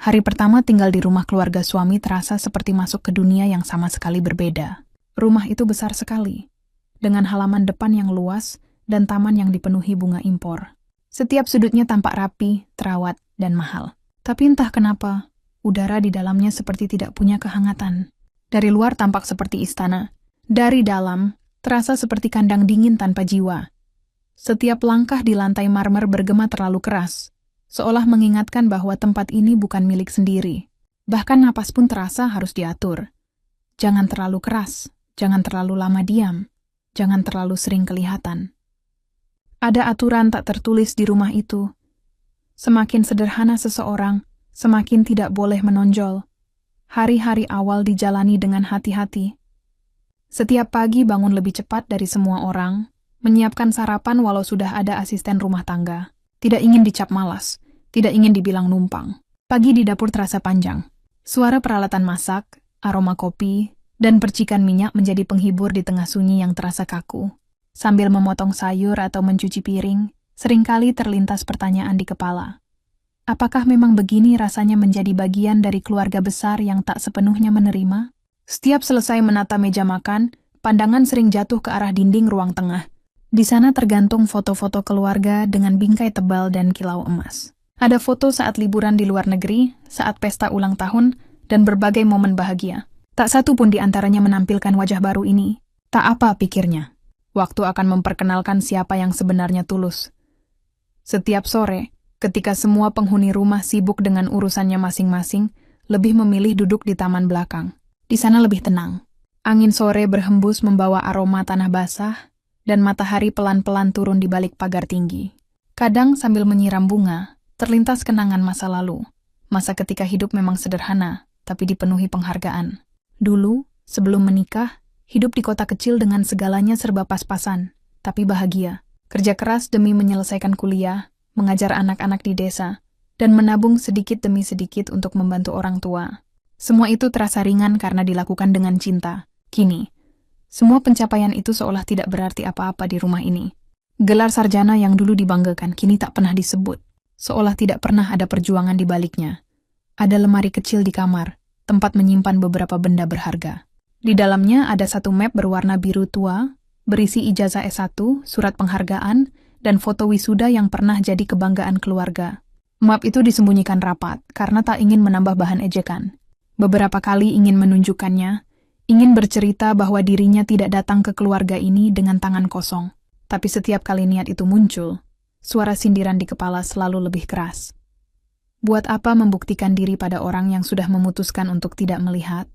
Hari pertama tinggal di rumah keluarga suami terasa seperti masuk ke dunia yang sama sekali berbeda. Rumah itu besar sekali, dengan halaman depan yang luas dan taman yang dipenuhi bunga impor. Setiap sudutnya tampak rapi, terawat, dan mahal. Tapi entah kenapa, udara di dalamnya seperti tidak punya kehangatan. Dari luar tampak seperti istana. Dari dalam, terasa seperti kandang dingin tanpa jiwa. Setiap langkah di lantai marmer bergema terlalu keras, seolah mengingatkan bahwa tempat ini bukan milik sendiri. Bahkan napas pun terasa harus diatur. Jangan terlalu keras, jangan terlalu lama diam, jangan terlalu sering kelihatan. Ada aturan tak tertulis di rumah itu. Semakin sederhana seseorang, semakin tidak boleh menonjol. Hari-hari awal dijalani dengan hati-hati. Setiap pagi bangun lebih cepat dari semua orang, menyiapkan sarapan walau sudah ada asisten rumah tangga. Tidak ingin dicap malas, tidak ingin dibilang numpang. Pagi di dapur terasa panjang. Suara peralatan masak, aroma kopi, dan percikan minyak menjadi penghibur di tengah sunyi yang terasa kaku. Sambil memotong sayur atau mencuci piring, seringkali terlintas pertanyaan di kepala. Apakah memang begini rasanya menjadi bagian dari keluarga besar yang tak sepenuhnya menerima? Setiap selesai menata meja makan, pandangan sering jatuh ke arah dinding ruang tengah. Di sana tergantung foto-foto keluarga dengan bingkai tebal dan kilau emas. Ada foto saat liburan di luar negeri, saat pesta ulang tahun, dan berbagai momen bahagia. Tak satu pun di antaranya menampilkan wajah baru ini. Tak apa pikirnya. Waktu akan memperkenalkan siapa yang sebenarnya tulus. Setiap sore, ketika semua penghuni rumah sibuk dengan urusannya masing-masing, lebih memilih duduk di taman belakang. Di sana lebih tenang. Angin sore berhembus membawa aroma tanah basah, dan matahari pelan-pelan turun di balik pagar tinggi. Kadang sambil menyiram bunga, terlintas kenangan masa lalu. Masa ketika hidup memang sederhana, tapi dipenuhi penghargaan. Dulu, sebelum menikah, hidup di kota kecil dengan segalanya serba pas-pasan, tapi bahagia. Kerja keras demi menyelesaikan kuliah, mengajar anak-anak di desa, dan menabung sedikit demi sedikit untuk membantu orang tua. Semua itu terasa ringan karena dilakukan dengan cinta. Kini, semua pencapaian itu seolah tidak berarti apa-apa di rumah ini. Gelar sarjana yang dulu dibanggakan kini tak pernah disebut, seolah tidak pernah ada perjuangan di baliknya. Ada lemari kecil di kamar, tempat menyimpan beberapa benda berharga. Di dalamnya ada satu map berwarna biru tua, berisi ijazah S1, surat penghargaan, dan foto wisuda yang pernah jadi kebanggaan keluarga. Map itu disembunyikan rapat karena tak ingin menambah bahan ejekan. Beberapa kali ingin menunjukkannya, ingin bercerita bahwa dirinya tidak datang ke keluarga ini dengan tangan kosong. Tapi setiap kali niat itu muncul, suara sindiran di kepala selalu lebih keras. Buat apa membuktikan diri pada orang yang sudah memutuskan untuk tidak melihat?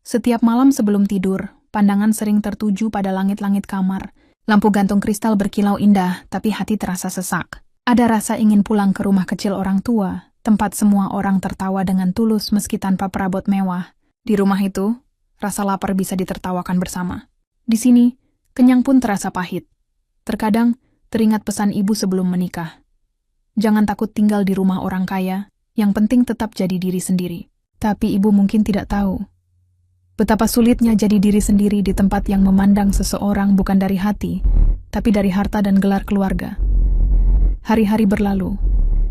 Setiap malam sebelum tidur, pandangan sering tertuju pada langit-langit kamar. Lampu gantung kristal berkilau indah, tapi hati terasa sesak. Ada rasa ingin pulang ke rumah kecil orang tua, tempat semua orang tertawa dengan tulus meski tanpa perabot mewah. Di rumah itu, rasa lapar bisa ditertawakan bersama. Di sini, kenyang pun terasa pahit. Terkadang, teringat pesan ibu sebelum menikah. Jangan takut tinggal di rumah orang kaya, yang penting tetap jadi diri sendiri. Tapi ibu mungkin tidak tahu betapa sulitnya jadi diri sendiri di tempat yang memandang seseorang bukan dari hati, tapi dari harta dan gelar keluarga. Hari-hari berlalu,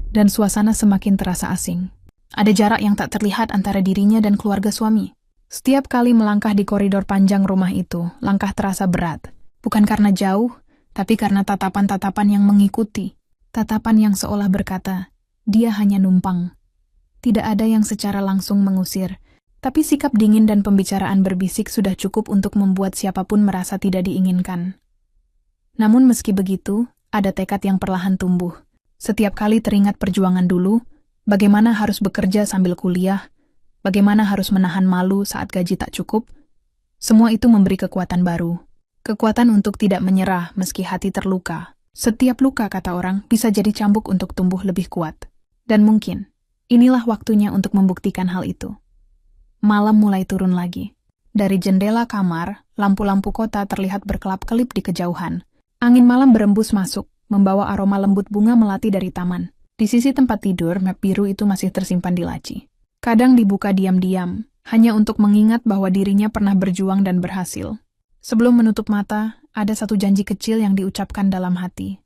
dan suasana semakin terasa asing. Ada jarak yang tak terlihat antara dirinya dan keluarga suami. Setiap kali melangkah di koridor panjang rumah itu, langkah terasa berat. Bukan karena jauh, tapi karena tatapan-tatapan yang mengikuti. Tatapan yang seolah berkata, dia hanya numpang. Tidak ada yang secara langsung mengusir, tapi sikap dingin dan pembicaraan berbisik sudah cukup untuk membuat siapapun merasa tidak diinginkan. Namun meski begitu, ada tekad yang perlahan tumbuh. Setiap kali teringat perjuangan dulu, bagaimana harus bekerja sambil kuliah, bagaimana harus menahan malu saat gaji tak cukup, semua itu memberi kekuatan baru. Kekuatan untuk tidak menyerah meski hati terluka. Setiap luka, kata orang, bisa jadi cambuk untuk tumbuh lebih kuat. Dan mungkin, inilah waktunya untuk membuktikan hal itu. Malam mulai turun lagi. Dari jendela kamar, lampu-lampu kota terlihat berkelap-kelip di kejauhan. Angin malam berembus masuk, membawa aroma lembut bunga melati dari taman. Di sisi tempat tidur, map biru itu masih tersimpan di laci. Kadang dibuka diam-diam, hanya untuk mengingat bahwa dirinya pernah berjuang dan berhasil. Sebelum menutup mata, ada satu janji kecil yang diucapkan dalam hati.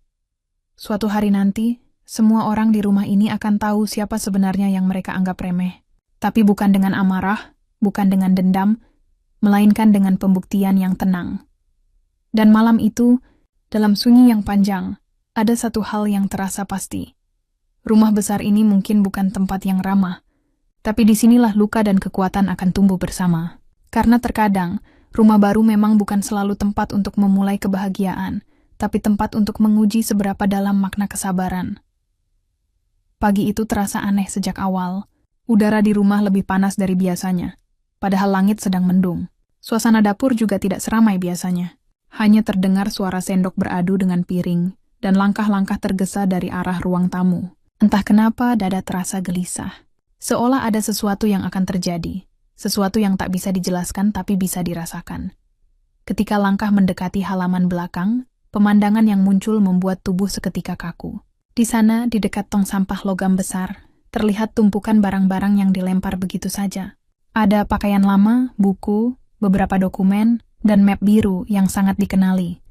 Suatu hari nanti, Semua orang di rumah ini akan tahu siapa sebenarnya yang mereka anggap remeh. Tapi bukan dengan amarah, bukan dengan dendam, melainkan dengan pembuktian yang tenang. Dan malam itu, dalam sunyi yang panjang, ada satu hal yang terasa pasti. Rumah besar ini mungkin bukan tempat yang ramah, tapi disinilah luka dan kekuatan akan tumbuh bersama. Karena terkadang, rumah baru memang bukan selalu tempat untuk memulai kebahagiaan, tapi tempat untuk menguji seberapa dalam makna kesabaran. Pagi itu terasa aneh sejak awal. Udara di rumah lebih panas dari biasanya, padahal langit sedang mendung. Suasana dapur juga tidak seramai biasanya. Hanya terdengar suara sendok beradu dengan piring, dan langkah-langkah tergesa dari arah ruang tamu. Entah kenapa dada terasa gelisah. Seolah ada sesuatu yang akan terjadi, sesuatu yang tak bisa dijelaskan tapi bisa dirasakan. Ketika langkah mendekati halaman belakang, pemandangan yang muncul membuat tubuh seketika kaku. Di sana, di dekat tong sampah logam besar, terlihat tumpukan barang-barang yang dilempar begitu saja. Ada pakaian lama, buku, beberapa dokumen, dan map biru yang sangat dikenali.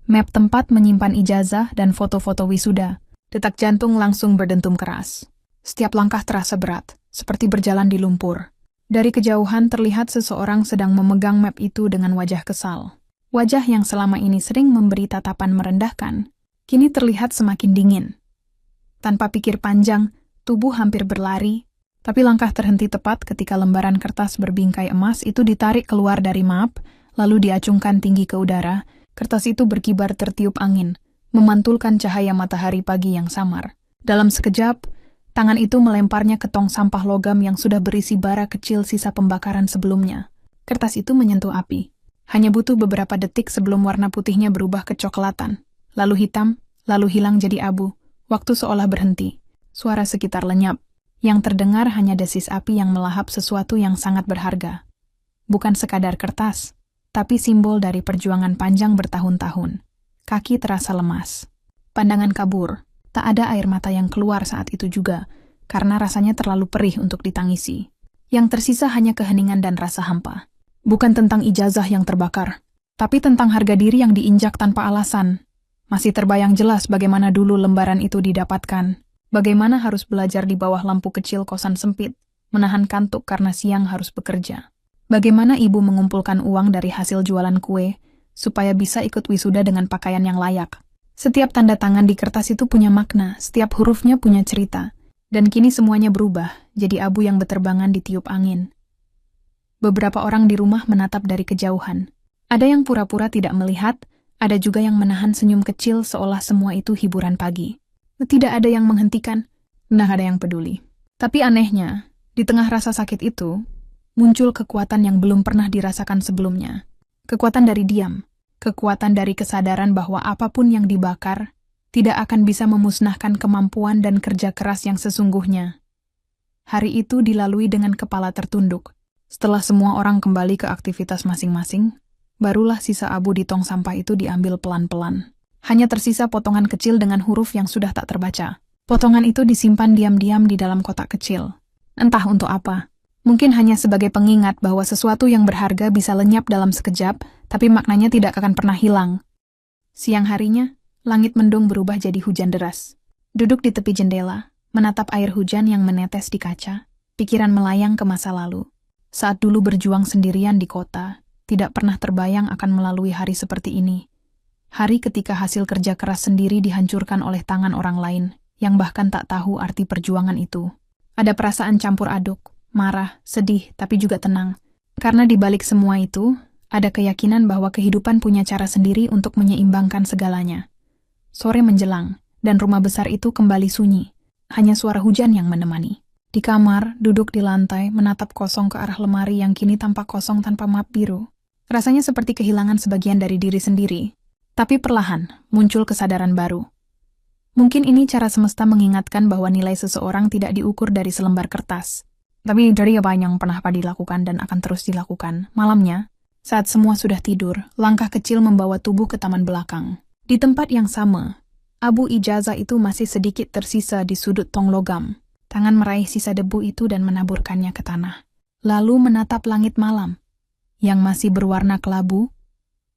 Map tempat menyimpan ijazah dan foto-foto wisuda. Detak jantung langsung berdentum keras. Setiap langkah terasa berat, seperti berjalan di lumpur. Dari kejauhan terlihat seseorang sedang memegang map itu dengan wajah kesal. Wajah yang selama ini sering memberi tatapan merendahkan, kini terlihat semakin dingin. Tanpa pikir panjang, tubuh hampir berlari, tapi langkah terhenti tepat ketika lembaran kertas berbingkai emas itu ditarik keluar dari map, lalu diacungkan tinggi ke udara. Kertas itu berkibar tertiup angin, memantulkan cahaya matahari pagi yang samar. Dalam sekejap, tangan itu melemparnya ke tong sampah logam yang sudah berisi bara kecil sisa pembakaran sebelumnya. Kertas itu menyentuh api. Hanya butuh beberapa detik sebelum warna putihnya berubah kecoklatan, lalu hitam, lalu hilang jadi abu. Waktu seolah berhenti. Suara sekitar lenyap. Yang terdengar hanya desis api yang melahap sesuatu yang sangat berharga. Bukan sekadar kertas, tapi simbol dari perjuangan panjang bertahun-tahun. Kaki terasa lemas. Pandangan kabur. Tak ada air mata yang keluar saat itu juga, karena rasanya terlalu perih untuk ditangisi. Yang tersisa hanya keheningan dan rasa hampa. Bukan tentang ijazah yang terbakar, tapi tentang harga diri yang diinjak tanpa alasan. Masih terbayang jelas bagaimana dulu lembaran itu didapatkan. Bagaimana harus belajar di bawah lampu kecil kosan sempit, menahan kantuk karena siang harus bekerja. Bagaimana ibu mengumpulkan uang dari hasil jualan kue, supaya bisa ikut wisuda dengan pakaian yang layak. Setiap tanda tangan di kertas itu punya makna, setiap hurufnya punya cerita. Dan kini semuanya berubah, jadi abu yang beterbangan ditiup angin. Beberapa orang di rumah menatap dari kejauhan. Ada yang pura-pura tidak melihat, ada juga yang menahan senyum kecil seolah semua itu hiburan pagi. Tidak ada yang menghentikan, nah ada yang peduli. Tapi anehnya, di tengah rasa sakit itu, muncul kekuatan yang belum pernah dirasakan sebelumnya. Kekuatan dari diam, kekuatan dari kesadaran bahwa apapun yang dibakar, tidak akan bisa memusnahkan kemampuan dan kerja keras yang sesungguhnya. Hari itu dilalui dengan kepala tertunduk. Setelah semua orang kembali ke aktivitas masing-masing, barulah sisa abu di tong sampah itu diambil pelan-pelan. Hanya tersisa potongan kecil dengan huruf yang sudah tak terbaca. Potongan itu disimpan diam-diam di dalam kotak kecil. Entah untuk apa. Mungkin hanya sebagai pengingat bahwa sesuatu yang berharga bisa lenyap dalam sekejap, tapi maknanya tidak akan pernah hilang. Siang harinya, langit mendung berubah jadi hujan deras. Duduk di tepi jendela, menatap air hujan yang menetes di kaca, pikiran melayang ke masa lalu. Saat dulu berjuang sendirian di kota, tidak pernah terbayang akan melalui hari seperti ini. Hari ketika hasil kerja keras sendiri dihancurkan oleh tangan orang lain, yang bahkan tak tahu arti perjuangan itu. Ada perasaan campur aduk, marah, sedih, tapi juga tenang. Karena di balik semua itu, ada keyakinan bahwa kehidupan punya cara sendiri untuk menyeimbangkan segalanya. Sore menjelang, dan rumah besar itu kembali sunyi. Hanya suara hujan yang menemani. Di kamar, duduk di lantai, menatap kosong ke arah lemari yang kini tampak kosong tanpa map biru. Rasanya seperti kehilangan sebagian dari diri sendiri. Tapi perlahan, muncul kesadaran baru. Mungkin ini cara semesta mengingatkan bahwa nilai seseorang tidak diukur dari selembar kertas. Tapi dari apa yang pernah dilakukan dan akan terus dilakukan. Malamnya, saat semua sudah tidur, langkah kecil membawa tubuh ke taman belakang. Di tempat yang sama, abu ijazah itu masih sedikit tersisa di sudut tong logam. Tangan meraih sisa debu itu dan menaburkannya ke tanah. Lalu menatap langit malam, yang masih berwarna kelabu,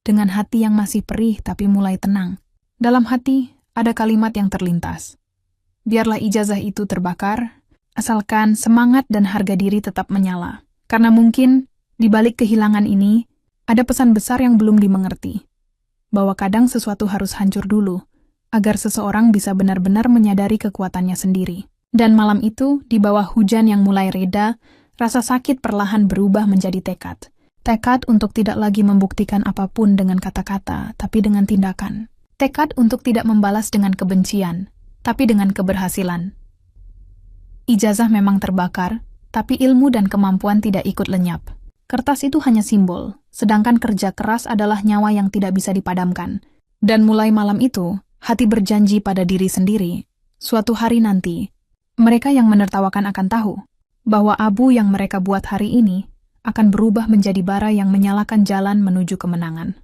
dengan hati yang masih perih tapi mulai tenang. Dalam hati, ada kalimat yang terlintas. Biarlah ijazah itu terbakar, asalkan semangat dan harga diri tetap menyala. Karena mungkin di balik kehilangan ini, ada pesan besar yang belum dimengerti. Bahwa kadang sesuatu harus hancur dulu, agar seseorang bisa benar-benar menyadari kekuatannya sendiri. Dan malam itu, di bawah hujan yang mulai reda, rasa sakit perlahan berubah menjadi tekad. Tekad untuk tidak lagi membuktikan apapun dengan kata-kata, tapi dengan tindakan. Tekad untuk tidak membalas dengan kebencian, tapi dengan keberhasilan. Ijazah memang terbakar, tapi ilmu dan kemampuan tidak ikut lenyap. Kertas itu hanya simbol, sedangkan kerja keras adalah nyawa yang tidak bisa dipadamkan. Dan mulai malam itu, hati berjanji pada diri sendiri, suatu hari nanti, mereka yang menertawakan akan tahu bahwa abu yang mereka buat hari ini akan berubah menjadi bara yang menyalakan jalan menuju kemenangan.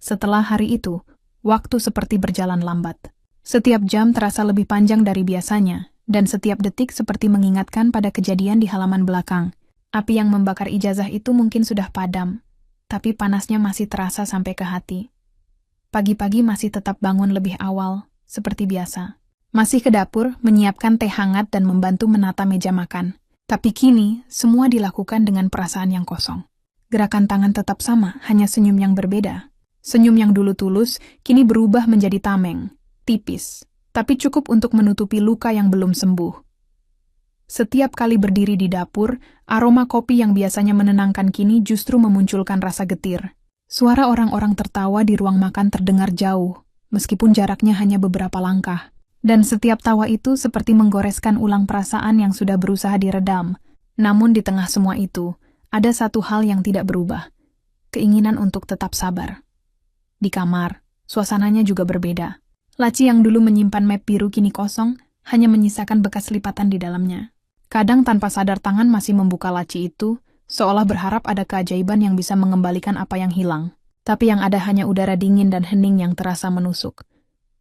Setelah hari itu, waktu seperti berjalan lambat. Setiap jam terasa lebih panjang dari biasanya, dan setiap detik seperti mengingatkan pada kejadian di halaman belakang. Api yang membakar ijazah itu mungkin sudah padam, tapi panasnya masih terasa sampai ke hati. Pagi-pagi masih tetap bangun lebih awal, seperti biasa. Masih ke dapur, menyiapkan teh hangat dan membantu menata meja makan. Tapi kini, semua dilakukan dengan perasaan yang kosong. Gerakan tangan tetap sama, hanya senyum yang berbeda. Senyum yang dulu tulus, kini berubah menjadi tameng, tipis, tapi cukup untuk menutupi luka yang belum sembuh. Setiap kali berdiri di dapur, aroma kopi yang biasanya menenangkan kini justru memunculkan rasa getir. Suara orang-orang tertawa di ruang makan terdengar jauh, meskipun jaraknya hanya beberapa langkah. Dan setiap tawa itu seperti menggoreskan ulang perasaan yang sudah berusaha diredam. Namun di tengah semua itu, ada satu hal yang tidak berubah. Keinginan untuk tetap sabar. Di kamar, suasananya juga berbeda. Laci yang dulu menyimpan map biru kini kosong, hanya menyisakan bekas lipatan di dalamnya. Kadang tanpa sadar tangan masih membuka laci itu, seolah berharap ada keajaiban yang bisa mengembalikan apa yang hilang. Tapi yang ada hanya udara dingin dan hening yang terasa menusuk.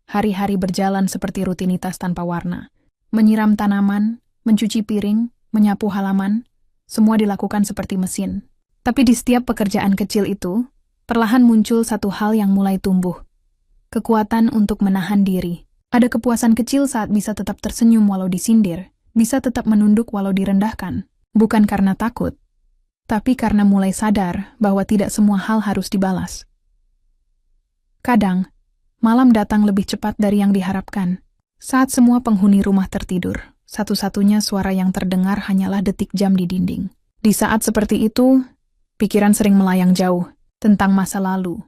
Hari-hari berjalan seperti rutinitas tanpa warna. Menyiram tanaman, mencuci piring, menyapu halaman, semua dilakukan seperti mesin. Tapi di setiap pekerjaan kecil itu, perlahan muncul satu hal yang mulai tumbuh. Kekuatan untuk menahan diri. Ada kepuasan kecil saat bisa tetap tersenyum walau disindir, bisa tetap menunduk walau direndahkan. Bukan karena takut, tapi karena mulai sadar bahwa tidak semua hal harus dibalas. Kadang, malam datang lebih cepat dari yang diharapkan. Saat semua penghuni rumah tertidur, satu-satunya suara yang terdengar hanyalah detik jam di dinding. Di saat seperti itu, pikiran sering melayang jauh tentang masa lalu,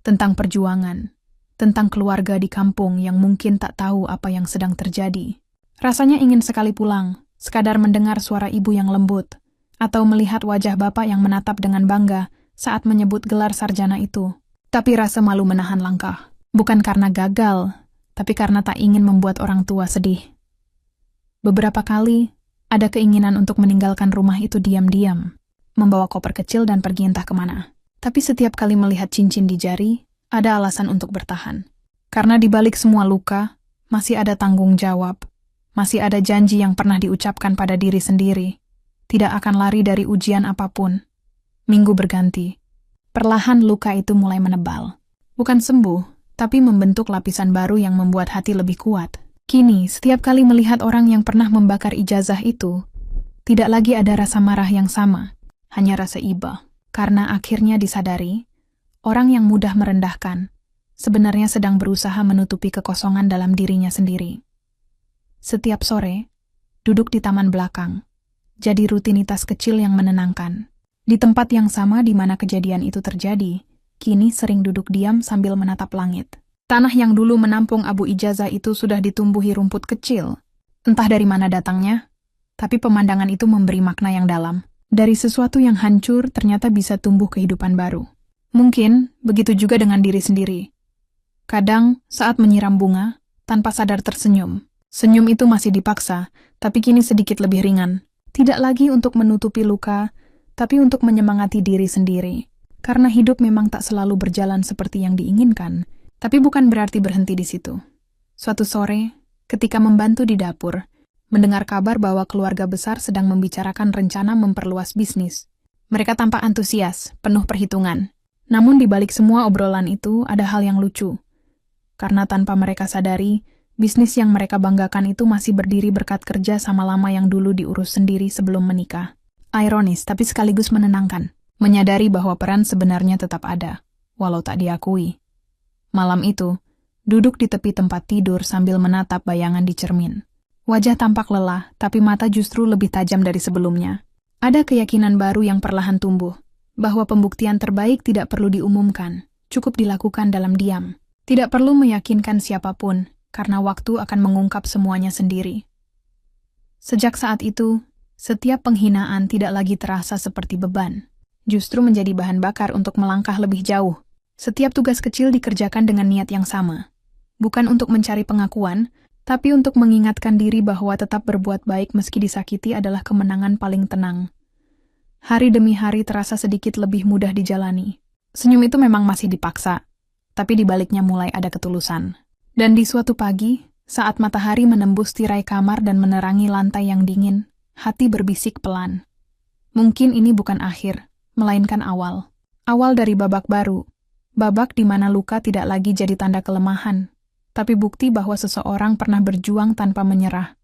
tentang perjuangan, tentang keluarga di kampung yang mungkin tak tahu apa yang sedang terjadi. Rasanya ingin sekali pulang, sekadar mendengar suara ibu yang lembut, atau melihat wajah bapak yang menatap dengan bangga saat menyebut gelar sarjana itu. Tapi rasa malu menahan langkah. Bukan karena gagal, tapi karena tak ingin membuat orang tua sedih. Beberapa kali, ada keinginan untuk meninggalkan rumah itu diam-diam, membawa koper kecil dan pergi entah kemana. Tapi setiap kali melihat cincin di jari, ada alasan untuk bertahan. Karena di balik semua luka, masih ada tanggung jawab, masih ada janji yang pernah diucapkan pada diri sendiri. Tidak akan lari dari ujian apapun. Minggu berganti. Perlahan luka itu mulai menebal. Bukan sembuh, tapi membentuk lapisan baru yang membuat hati lebih kuat. Kini, setiap kali melihat orang yang pernah membakar ijazah itu, tidak lagi ada rasa marah yang sama, hanya rasa iba. Karena akhirnya disadari, orang yang mudah merendahkan, sebenarnya sedang berusaha menutupi kekosongan dalam dirinya sendiri. Setiap sore, duduk di taman belakang, jadi rutinitas kecil yang menenangkan. Di tempat yang sama di mana kejadian itu terjadi, kini sering duduk diam sambil menatap langit. Tanah yang dulu menampung abu ijazah itu sudah ditumbuhi rumput kecil. Entah dari mana datangnya, tapi pemandangan itu memberi makna yang dalam. Dari sesuatu yang hancur ternyata bisa tumbuh kehidupan baru. Mungkin begitu juga dengan diri sendiri. Kadang saat menyiram bunga, tanpa sadar tersenyum. Senyum itu masih dipaksa, tapi kini sedikit lebih ringan. Tidak lagi untuk menutupi luka, tapi untuk menyemangati diri sendiri. Karena hidup memang tak selalu berjalan seperti yang diinginkan, tapi bukan berarti berhenti di situ. Suatu sore, ketika membantu di dapur, mendengar kabar bahwa keluarga besar sedang membicarakan rencana memperluas bisnis. Mereka tampak antusias, penuh perhitungan. Namun di balik semua obrolan itu ada hal yang lucu. Karena tanpa mereka sadari, Bisnis yang mereka banggakan itu masih berdiri berkat kerja sama lama yang dulu diurus sendiri sebelum menikah. Ironis, tapi sekaligus menenangkan. Menyadari bahwa peran sebenarnya tetap ada, walau tak diakui. Malam itu, duduk di tepi tempat tidur sambil menatap bayangan di cermin. Wajah tampak lelah, tapi mata justru lebih tajam dari sebelumnya. Ada keyakinan baru yang perlahan tumbuh, bahwa pembuktian terbaik tidak perlu diumumkan, cukup dilakukan dalam diam. Tidak perlu meyakinkan siapapun, karena waktu akan mengungkap semuanya sendiri. Sejak saat itu, setiap penghinaan tidak lagi terasa seperti beban, justru menjadi bahan bakar untuk melangkah lebih jauh. Setiap tugas kecil dikerjakan dengan niat yang sama, bukan untuk mencari pengakuan, tapi untuk mengingatkan diri bahwa tetap berbuat baik meski disakiti adalah kemenangan paling tenang. Hari demi hari terasa sedikit lebih mudah dijalani. Senyum itu memang masih dipaksa, tapi di baliknya mulai ada ketulusan. Dan di suatu pagi, saat matahari menembus tirai kamar dan menerangi lantai yang dingin, hati berbisik pelan. Mungkin ini bukan akhir, melainkan awal. Awal dari babak baru. Babak di mana luka tidak lagi jadi tanda kelemahan, tapi bukti bahwa seseorang pernah berjuang tanpa menyerah.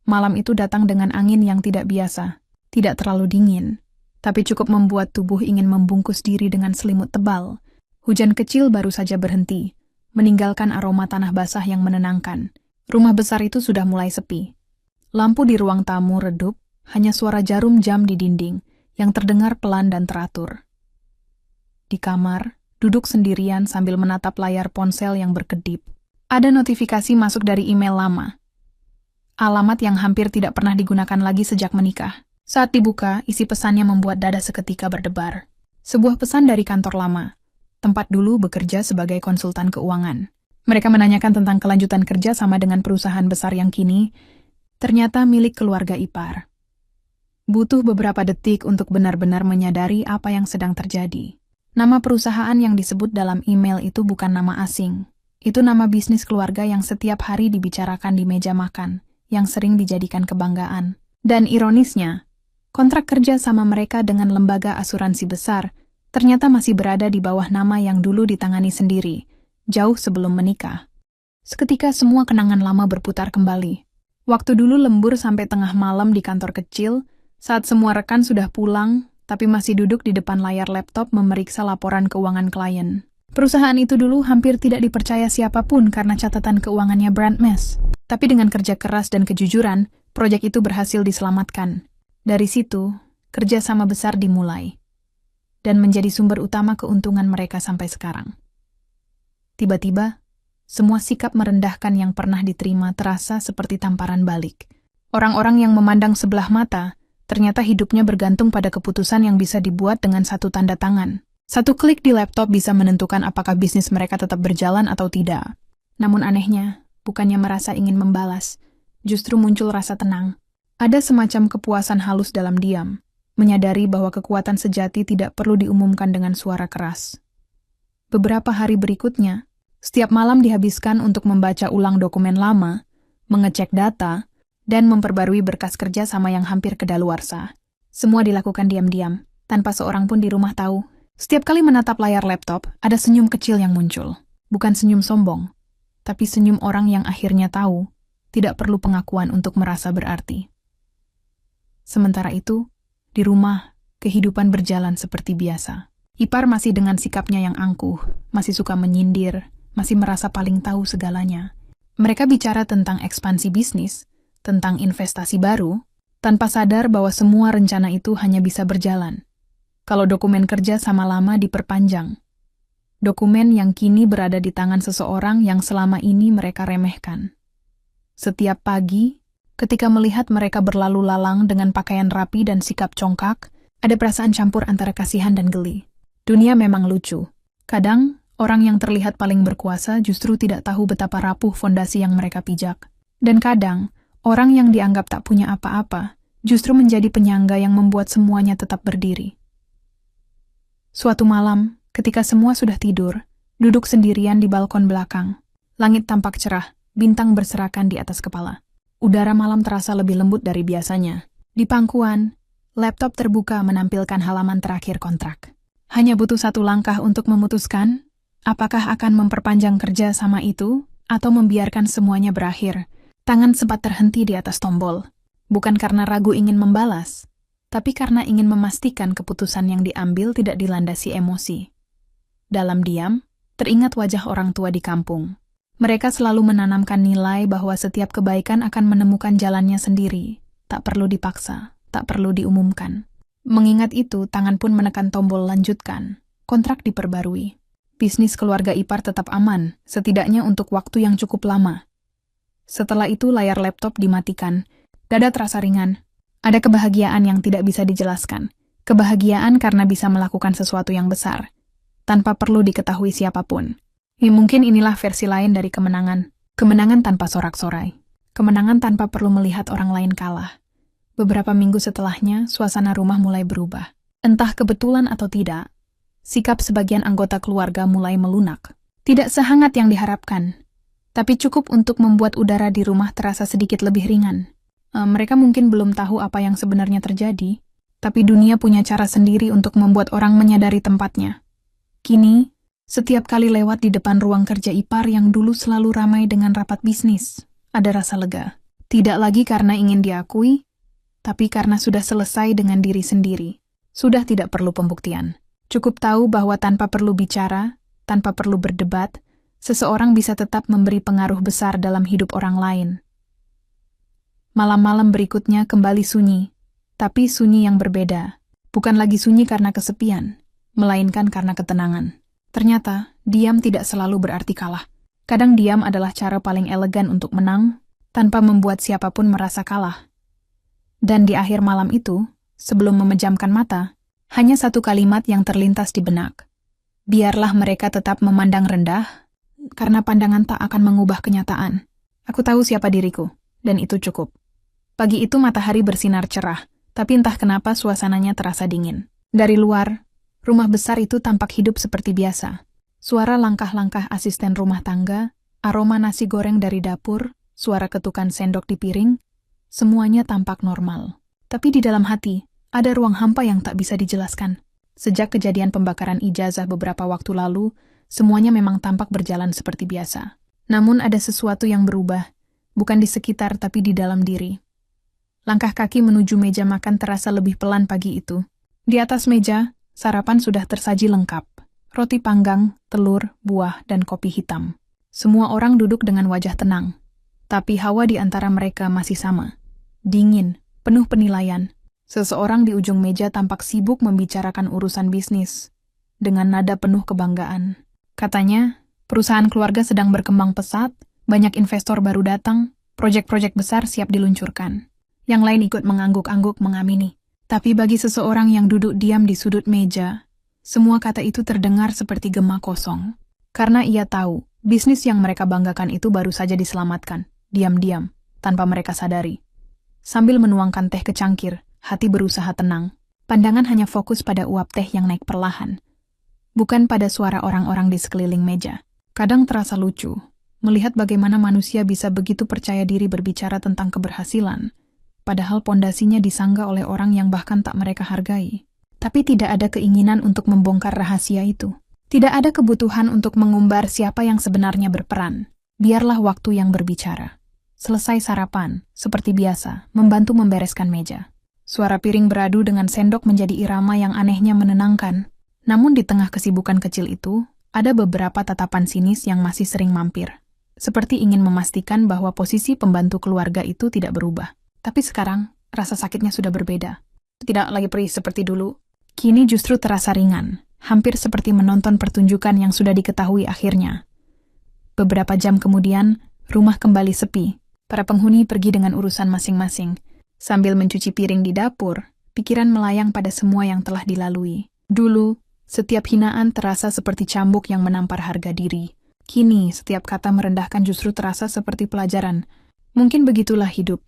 Malam itu datang dengan angin yang tidak biasa, tidak terlalu dingin, tapi cukup membuat tubuh ingin membungkus diri dengan selimut tebal. Hujan kecil baru saja berhenti, meninggalkan aroma tanah basah yang menenangkan. Rumah besar itu sudah mulai sepi. Lampu di ruang tamu redup, hanya suara jarum jam di dinding yang terdengar pelan dan teratur. Di kamar, duduk sendirian sambil menatap layar ponsel yang berkedip. Ada notifikasi masuk dari email lama. Alamat yang hampir tidak pernah digunakan lagi sejak menikah. Saat dibuka, isi pesannya membuat dada seketika berdebar. Sebuah pesan dari kantor lama, tempat dulu bekerja sebagai konsultan keuangan. Mereka menanyakan tentang kelanjutan kerja sama dengan perusahaan besar yang kini ternyata milik keluarga ipar. Butuh beberapa detik untuk benar-benar menyadari apa yang sedang terjadi. Nama perusahaan yang disebut dalam email itu bukan nama asing. Itu nama bisnis keluarga yang setiap hari dibicarakan di meja makan, yang sering dijadikan kebanggaan. Dan ironisnya, kontrak kerja sama mereka dengan lembaga asuransi besar ternyata masih berada di bawah nama yang dulu ditangani sendiri, jauh sebelum menikah. Seketika semua kenangan lama berputar kembali. Waktu dulu lembur sampai tengah malam di kantor kecil, saat semua rekan sudah pulang, tapi masih duduk di depan layar laptop memeriksa laporan keuangan klien. Perusahaan itu dulu hampir tidak dipercaya siapapun karena catatan keuangannya brand mess. Tapi dengan kerja keras dan kejujuran, proyek itu berhasil diselamatkan. Dari situ, kerjasama besar dimulai. Dan menjadi sumber utama keuntungan mereka sampai sekarang. Tiba-tiba, semua sikap merendahkan yang pernah diterima terasa seperti tamparan balik. Orang-orang yang memandang sebelah mata, ternyata hidupnya bergantung pada keputusan yang bisa dibuat dengan satu tanda tangan. Satu klik di laptop bisa menentukan apakah bisnis mereka tetap berjalan atau tidak. Namun anehnya, bukannya merasa ingin membalas, justru muncul rasa tenang. Ada semacam kepuasan halus dalam diam, menyadari bahwa kekuatan sejati tidak perlu diumumkan dengan suara keras. Beberapa hari berikutnya, setiap malam dihabiskan untuk membaca ulang dokumen lama, mengecek data, dan memperbarui berkas kerja sama yang hampir kedaluarsa. Semua dilakukan diam-diam, tanpa seorang pun di rumah tahu. Setiap kali menatap layar laptop, ada senyum kecil yang muncul. Bukan senyum sombong, tapi senyum orang yang akhirnya tahu, tidak perlu pengakuan untuk merasa berarti. Sementara itu, di rumah, kehidupan berjalan seperti biasa. Ipar masih dengan sikapnya yang angkuh, masih suka menyindir, masih merasa paling tahu segalanya. Mereka bicara tentang ekspansi bisnis, tentang investasi baru, tanpa sadar bahwa semua rencana itu hanya bisa berjalan kalau dokumen kerja sama lama diperpanjang. Dokumen yang kini berada di tangan seseorang yang selama ini mereka remehkan. Setiap pagi, ketika melihat mereka berlalu lalang dengan pakaian rapi dan sikap congkak, ada perasaan campur antara kasihan dan geli. Dunia memang lucu. Kadang, orang yang terlihat paling berkuasa justru tidak tahu betapa rapuh fondasi yang mereka pijak. Dan kadang, orang yang dianggap tak punya apa-apa justru menjadi penyangga yang membuat semuanya tetap berdiri. Suatu malam, ketika semua sudah tidur, duduk sendirian di balkon belakang. Langit tampak cerah, bintang berserakan di atas kepala. Udara malam terasa lebih lembut dari biasanya. Di pangkuan, laptop terbuka menampilkan halaman terakhir kontrak. Hanya butuh satu langkah untuk memutuskan apakah akan memperpanjang kerja sama itu atau membiarkan semuanya berakhir. Tangan sempat terhenti di atas tombol. Bukan karena ragu ingin membalas, tapi karena ingin memastikan keputusan yang diambil tidak dilandasi emosi. Dalam diam, teringat wajah orang tua di kampung. Mereka selalu menanamkan nilai bahwa setiap kebaikan akan menemukan jalannya sendiri, tak perlu dipaksa, tak perlu diumumkan. Mengingat itu, tangan pun menekan tombol lanjutkan. Kontrak diperbarui. Bisnis keluarga ipar tetap aman, setidaknya untuk waktu yang cukup lama. Setelah itu layar laptop dimatikan. Dada terasa ringan. Ada kebahagiaan yang tidak bisa dijelaskan. Kebahagiaan karena bisa melakukan sesuatu yang besar, tanpa perlu diketahui siapapun. Mungkin inilah versi lain dari kemenangan. Kemenangan tanpa sorak-sorai. Kemenangan tanpa perlu melihat orang lain kalah. Beberapa minggu setelahnya, suasana rumah mulai berubah. Entah kebetulan atau tidak, sikap sebagian anggota keluarga mulai melunak. Tidak sehangat yang diharapkan, tapi cukup untuk membuat udara di rumah terasa sedikit lebih ringan. Mereka mungkin belum tahu apa yang sebenarnya terjadi, tapi dunia punya cara sendiri untuk membuat orang menyadari tempatnya. Kini, setiap kali lewat di depan ruang kerja ipar yang dulu selalu ramai dengan rapat bisnis, ada rasa lega. Tidak lagi karena ingin diakui, tapi karena sudah selesai dengan diri sendiri. Sudah tidak perlu pembuktian. Cukup tahu bahwa tanpa perlu bicara, tanpa perlu berdebat, seseorang bisa tetap memberi pengaruh besar dalam hidup orang lain. Malam-malam berikutnya kembali sunyi, tapi sunyi yang berbeda. Bukan lagi sunyi karena kesepian, melainkan karena ketenangan. Ternyata, diam tidak selalu berarti kalah. Kadang diam adalah cara paling elegan untuk menang, tanpa membuat siapapun merasa kalah. Dan di akhir malam itu, sebelum memejamkan mata, hanya satu kalimat yang terlintas di benak. Biarlah mereka tetap memandang rendah, karena pandangan tak akan mengubah kenyataan. Aku tahu siapa diriku, dan itu cukup. Pagi itu matahari bersinar cerah, tapi entah kenapa suasananya terasa dingin. Dari luar, rumah besar itu tampak hidup seperti biasa. Suara langkah-langkah asisten rumah tangga, aroma nasi goreng dari dapur, suara ketukan sendok di piring, semuanya tampak normal. Tapi di dalam hati, ada ruang hampa yang tak bisa dijelaskan. Sejak kejadian pembakaran ijazah beberapa waktu lalu, semuanya memang tampak berjalan seperti biasa. Namun ada sesuatu yang berubah, bukan di sekitar tapi di dalam diri. Langkah kaki menuju meja makan terasa lebih pelan pagi itu. Di atas meja, sarapan sudah tersaji lengkap. Roti panggang, telur, buah, dan kopi hitam. Semua orang duduk dengan wajah tenang. Tapi hawa di antara mereka masih sama. Dingin, penuh penilaian. Seseorang di ujung meja tampak sibuk membicarakan urusan bisnis. Dengan nada penuh kebanggaan. Katanya, perusahaan keluarga sedang berkembang pesat, banyak investor baru datang, proyek-proyek besar siap diluncurkan. Yang lain ikut mengangguk-angguk mengamini. Tapi bagi seseorang yang duduk diam di sudut meja, semua kata itu terdengar seperti gema kosong. Karena ia tahu, bisnis yang mereka banggakan itu baru saja diselamatkan, diam-diam, tanpa mereka sadari. Sambil menuangkan teh ke cangkir, hati berusaha tenang. Pandangan hanya fokus pada uap teh yang naik perlahan. Bukan pada suara orang-orang di sekeliling meja. Kadang terasa lucu, melihat bagaimana manusia bisa begitu percaya diri berbicara tentang keberhasilan, padahal pondasinya disanggah oleh orang yang bahkan tak mereka hargai. Tapi tidak ada keinginan untuk membongkar rahasia itu. Tidak ada kebutuhan untuk mengumbar siapa yang sebenarnya berperan. Biarlah waktu yang berbicara. Selesai sarapan, seperti biasa, membantu membereskan meja. Suara piring beradu dengan sendok menjadi irama yang anehnya menenangkan. Namun di tengah kesibukan kecil itu, ada beberapa tatapan sinis yang masih sering mampir. Seperti ingin memastikan bahwa posisi pembantu keluarga itu tidak berubah. Tapi sekarang, rasa sakitnya sudah berbeda. Tidak lagi perih seperti dulu. Kini justru terasa ringan, hampir seperti menonton pertunjukan yang sudah diketahui akhirnya. Beberapa jam kemudian, rumah kembali sepi. Para penghuni pergi dengan urusan masing-masing. Sambil mencuci piring di dapur, pikiran melayang pada semua yang telah dilalui. Dulu, setiap hinaan terasa seperti cambuk yang menampar harga diri. Kini, setiap kata merendahkan justru terasa seperti pelajaran. Mungkin begitulah hidup.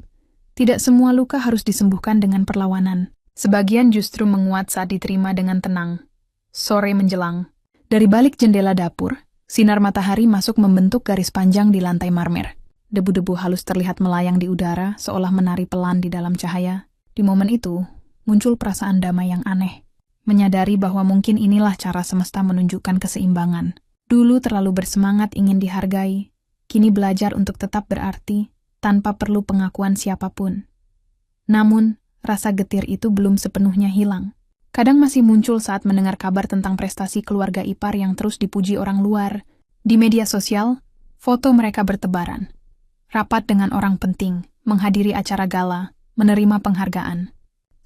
Tidak semua luka harus disembuhkan dengan perlawanan. Sebagian justru menguat saat diterima dengan tenang. Sore menjelang. Dari balik jendela dapur, sinar matahari masuk membentuk garis panjang di lantai marmer. Debu-debu halus terlihat melayang di udara, seolah menari pelan di dalam cahaya. Di momen itu, muncul perasaan damai yang aneh. Menyadari bahwa mungkin inilah cara semesta menunjukkan keseimbangan. Dulu terlalu bersemangat ingin dihargai. kini belajar untuk tetap berarti tanpa perlu pengakuan siapapun. Namun, rasa getir itu belum sepenuhnya hilang. Kadang masih muncul saat mendengar kabar tentang prestasi keluarga ipar yang terus dipuji orang luar. Di media sosial, foto mereka bertebaran. Rapat dengan orang penting, menghadiri acara gala, menerima penghargaan.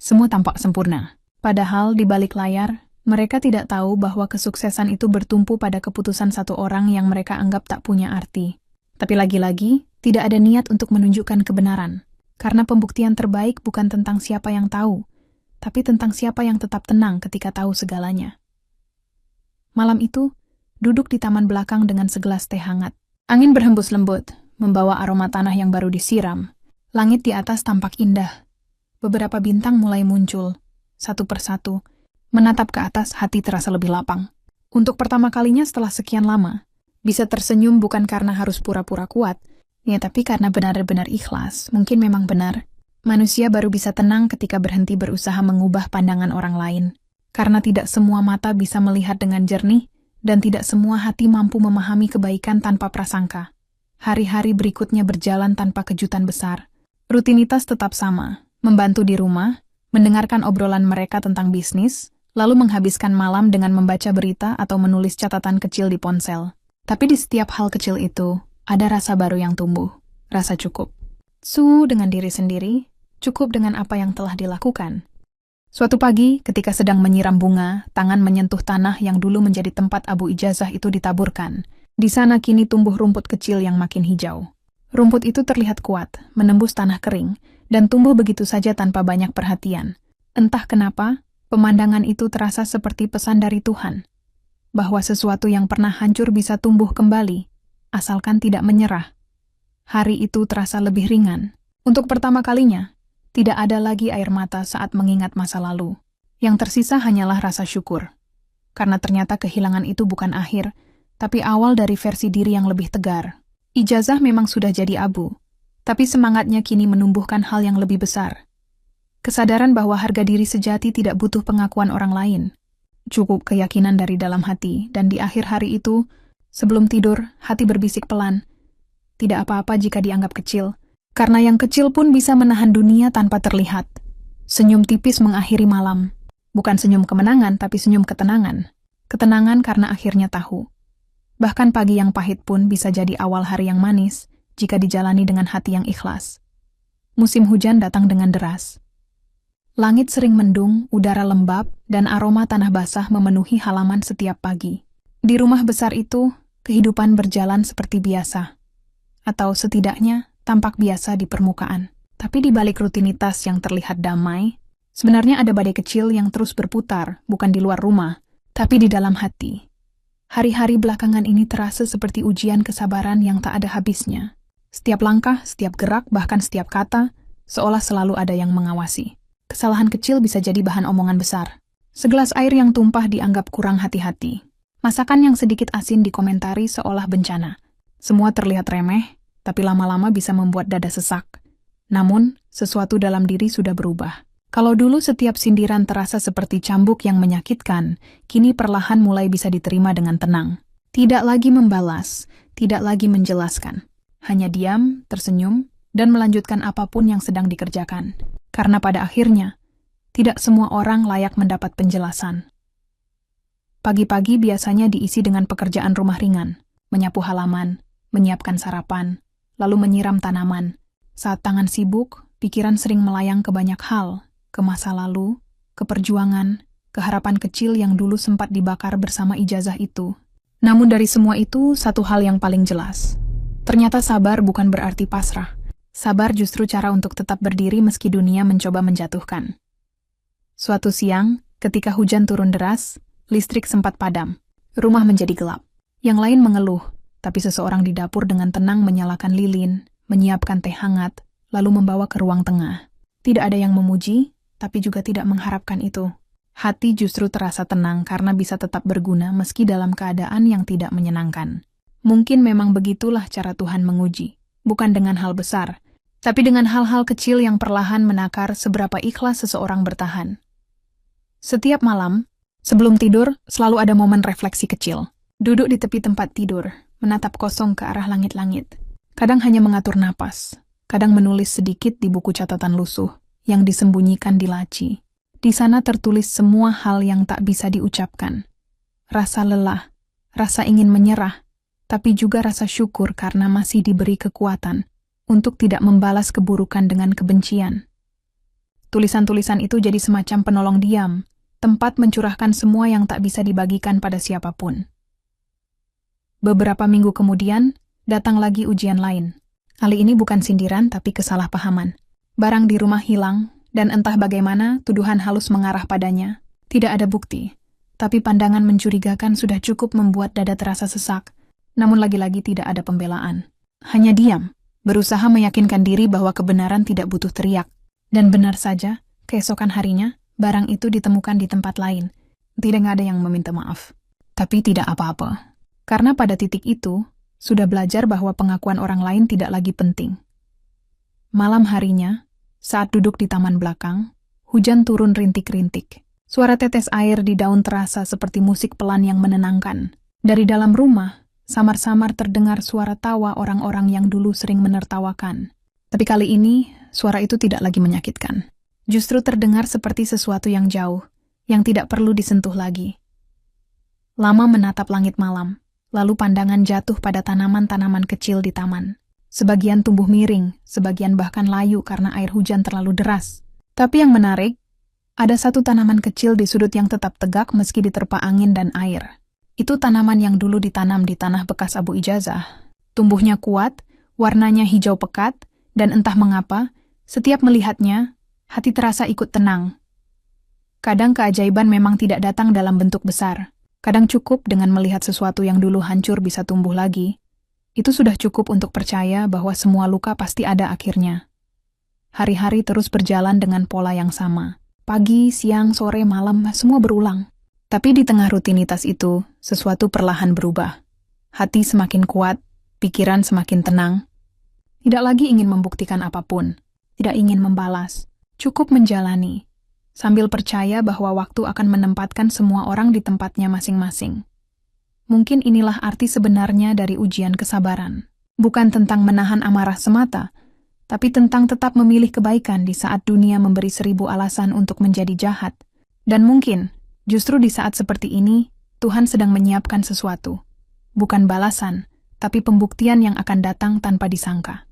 Semua tampak sempurna. Padahal di balik layar, mereka tidak tahu bahwa kesuksesan itu bertumpu pada keputusan satu orang yang mereka anggap tak punya arti. Tapi lagi-lagi, tidak ada niat untuk menunjukkan kebenaran. Karena pembuktian terbaik bukan tentang siapa yang tahu, tapi tentang siapa yang tetap tenang ketika tahu segalanya. Malam itu, duduk di taman belakang dengan segelas teh hangat. Angin berhembus lembut, membawa aroma tanah yang baru disiram. Langit di atas tampak indah. Beberapa bintang mulai muncul, satu persatu. Menatap ke atas, hati terasa lebih lapang. Untuk pertama kalinya setelah sekian lama, bisa tersenyum bukan karena harus pura-pura kuat, ya tapi karena benar-benar ikhlas. Mungkin memang benar. Manusia baru bisa tenang ketika berhenti berusaha mengubah pandangan orang lain. Karena tidak semua mata bisa melihat dengan jernih, dan tidak semua hati mampu memahami kebaikan tanpa prasangka. Hari-hari berikutnya berjalan tanpa kejutan besar. Rutinitas tetap sama, membantu di rumah, mendengarkan obrolan mereka tentang bisnis, lalu menghabiskan malam dengan membaca berita atau menulis catatan kecil di ponsel. Tapi di setiap hal kecil itu, ada rasa baru yang tumbuh, rasa cukup. Dengan diri sendiri, cukup dengan apa yang telah dilakukan. Suatu pagi, ketika sedang menyiram bunga, tangan menyentuh tanah yang dulu menjadi tempat abu ijazah itu ditaburkan. Di sana kini tumbuh rumput kecil yang makin hijau. Rumput itu terlihat kuat, menembus tanah kering, dan tumbuh begitu saja tanpa banyak perhatian. Entah kenapa, pemandangan itu terasa seperti pesan dari Tuhan, bahwa sesuatu yang pernah hancur bisa tumbuh kembali, asalkan tidak menyerah. Hari itu terasa lebih ringan. Untuk pertama kalinya, tidak ada lagi air mata saat mengingat masa lalu. Yang tersisa hanyalah rasa syukur. Karena ternyata kehilangan itu bukan akhir, tapi awal dari versi diri yang lebih tegar. Ijazah memang sudah jadi abu, tapi semangatnya kini menumbuhkan hal yang lebih besar. Kesadaran bahwa harga diri sejati tidak butuh pengakuan orang lain. Cukup keyakinan dari dalam hati, dan di akhir hari itu, sebelum tidur, hati berbisik pelan. Tidak apa-apa jika dianggap kecil. Karena yang kecil pun bisa menahan dunia tanpa terlihat. Senyum tipis mengakhiri malam. Bukan senyum kemenangan, tapi senyum ketenangan. Ketenangan karena akhirnya tahu. Bahkan pagi yang pahit pun bisa jadi awal hari yang manis, jika dijalani dengan hati yang ikhlas. Musim hujan datang dengan deras. Langit sering mendung, udara lembab, dan aroma tanah basah memenuhi halaman setiap pagi. Di rumah besar itu, kehidupan berjalan seperti biasa. Atau setidaknya, tampak biasa di permukaan. Tapi di balik rutinitas yang terlihat damai, sebenarnya ada badai kecil yang terus berputar, bukan di luar rumah, tapi di dalam hati. Hari-hari belakangan ini terasa seperti ujian kesabaran yang tak ada habisnya. Setiap langkah, setiap gerak, bahkan setiap kata, seolah selalu ada yang mengawasi. Kesalahan kecil bisa jadi bahan omongan besar. Segelas air yang tumpah dianggap kurang hati-hati. Masakan yang sedikit asin dikomentari seolah bencana. Semua terlihat remeh, tapi lama-lama bisa membuat dada sesak. Namun, sesuatu dalam diri sudah berubah. Kalau dulu setiap sindiran terasa seperti cambuk yang menyakitkan, kini perlahan mulai bisa diterima dengan tenang. Tidak lagi membalas, tidak lagi menjelaskan. Hanya diam, tersenyum, dan melanjutkan apapun yang sedang dikerjakan. Karena pada akhirnya, tidak semua orang layak mendapat penjelasan. Pagi-pagi biasanya diisi dengan pekerjaan rumah ringan, menyapu halaman, menyiapkan sarapan, lalu menyiram tanaman. Saat tangan sibuk, pikiran sering melayang ke banyak hal, ke masa lalu, ke perjuangan, ke harapan kecil yang dulu sempat dibakar bersama ijazah itu. Namun dari semua itu, satu hal yang paling jelas. Ternyata sabar bukan berarti pasrah. Sabar justru cara untuk tetap berdiri meski dunia mencoba menjatuhkan. Suatu siang, ketika hujan turun deras, listrik sempat padam. Rumah menjadi gelap. Yang lain mengeluh, tapi seseorang di dapur dengan tenang menyalakan lilin, menyiapkan teh hangat, lalu membawa ke ruang tengah. Tidak ada yang memuji, tapi juga tidak mengharapkan itu. Hati justru terasa tenang karena bisa tetap berguna meski dalam keadaan yang tidak menyenangkan. Mungkin memang begitulah cara Tuhan menguji. Bukan dengan hal besar, tapi dengan hal-hal kecil yang perlahan menakar seberapa ikhlas seseorang bertahan. Setiap malam, sebelum tidur, selalu ada momen refleksi kecil. Duduk di tepi tempat tidur, menatap kosong ke arah langit-langit. Kadang hanya mengatur napas, kadang menulis sedikit di buku catatan lusuh yang disembunyikan di laci. Di sana tertulis semua hal yang tak bisa diucapkan. Rasa lelah, rasa ingin menyerah, tapi juga rasa syukur karena masih diberi kekuatan untuk tidak membalas keburukan dengan kebencian. Tulisan-tulisan itu jadi semacam penolong diam, tempat mencurahkan semua yang tak bisa dibagikan pada siapapun. Beberapa minggu kemudian, datang lagi ujian lain. Kali ini bukan sindiran tapi kesalahpahaman. Barang di rumah hilang, dan entah bagaimana tuduhan halus mengarah padanya. Tidak ada bukti, tapi pandangan mencurigakan sudah cukup membuat dada terasa sesak. Namun lagi-lagi tidak ada pembelaan. Hanya diam, berusaha meyakinkan diri bahwa kebenaran tidak butuh teriak. Dan benar saja, keesokan harinya, barang itu ditemukan di tempat lain. Tidak ada yang meminta maaf. Tapi tidak apa-apa. Karena pada titik itu, sudah belajar bahwa pengakuan orang lain tidak lagi penting. Malam harinya, saat duduk di taman belakang, hujan turun rintik-rintik. Suara tetes air di daun terasa seperti musik pelan yang menenangkan. Dari dalam rumah, samar-samar terdengar suara tawa orang-orang yang dulu sering menertawakan. Tapi kali ini, suara itu tidak lagi menyakitkan. Justru terdengar seperti sesuatu yang jauh, yang tidak perlu disentuh lagi. Lama menatap langit malam, lalu pandangan jatuh pada tanaman-tanaman kecil di taman. Sebagian tumbuh miring, sebagian bahkan layu karena air hujan terlalu deras. Tapi yang menarik, ada satu tanaman kecil di sudut yang tetap tegak meski diterpa angin dan air. Itu tanaman yang dulu ditanam di tanah bekas Abu Ijazah. Tumbuhnya kuat, warnanya hijau pekat, dan entah mengapa, setiap melihatnya, hati terasa ikut tenang. Kadang keajaiban memang tidak datang dalam bentuk besar. Kadang cukup dengan melihat sesuatu yang dulu hancur bisa tumbuh lagi. Itu sudah cukup untuk percaya bahwa semua luka pasti ada akhirnya. Hari-hari terus berjalan dengan pola yang sama. Pagi, siang, sore, malam, semua berulang. Tapi di tengah rutinitas itu, sesuatu perlahan berubah. Hati semakin kuat, pikiran semakin tenang. Tidak lagi ingin membuktikan apapun, tidak ingin membalas, cukup menjalani, sambil percaya bahwa waktu akan menempatkan semua orang di tempatnya masing-masing. Mungkin inilah arti sebenarnya dari ujian kesabaran. Bukan tentang menahan amarah semata, tapi tentang tetap memilih kebaikan di saat dunia memberi 1000 alasan untuk menjadi jahat. Dan mungkin, justru di saat seperti ini, Tuhan sedang menyiapkan sesuatu. Bukan balasan, tapi pembuktian yang akan datang tanpa disangka.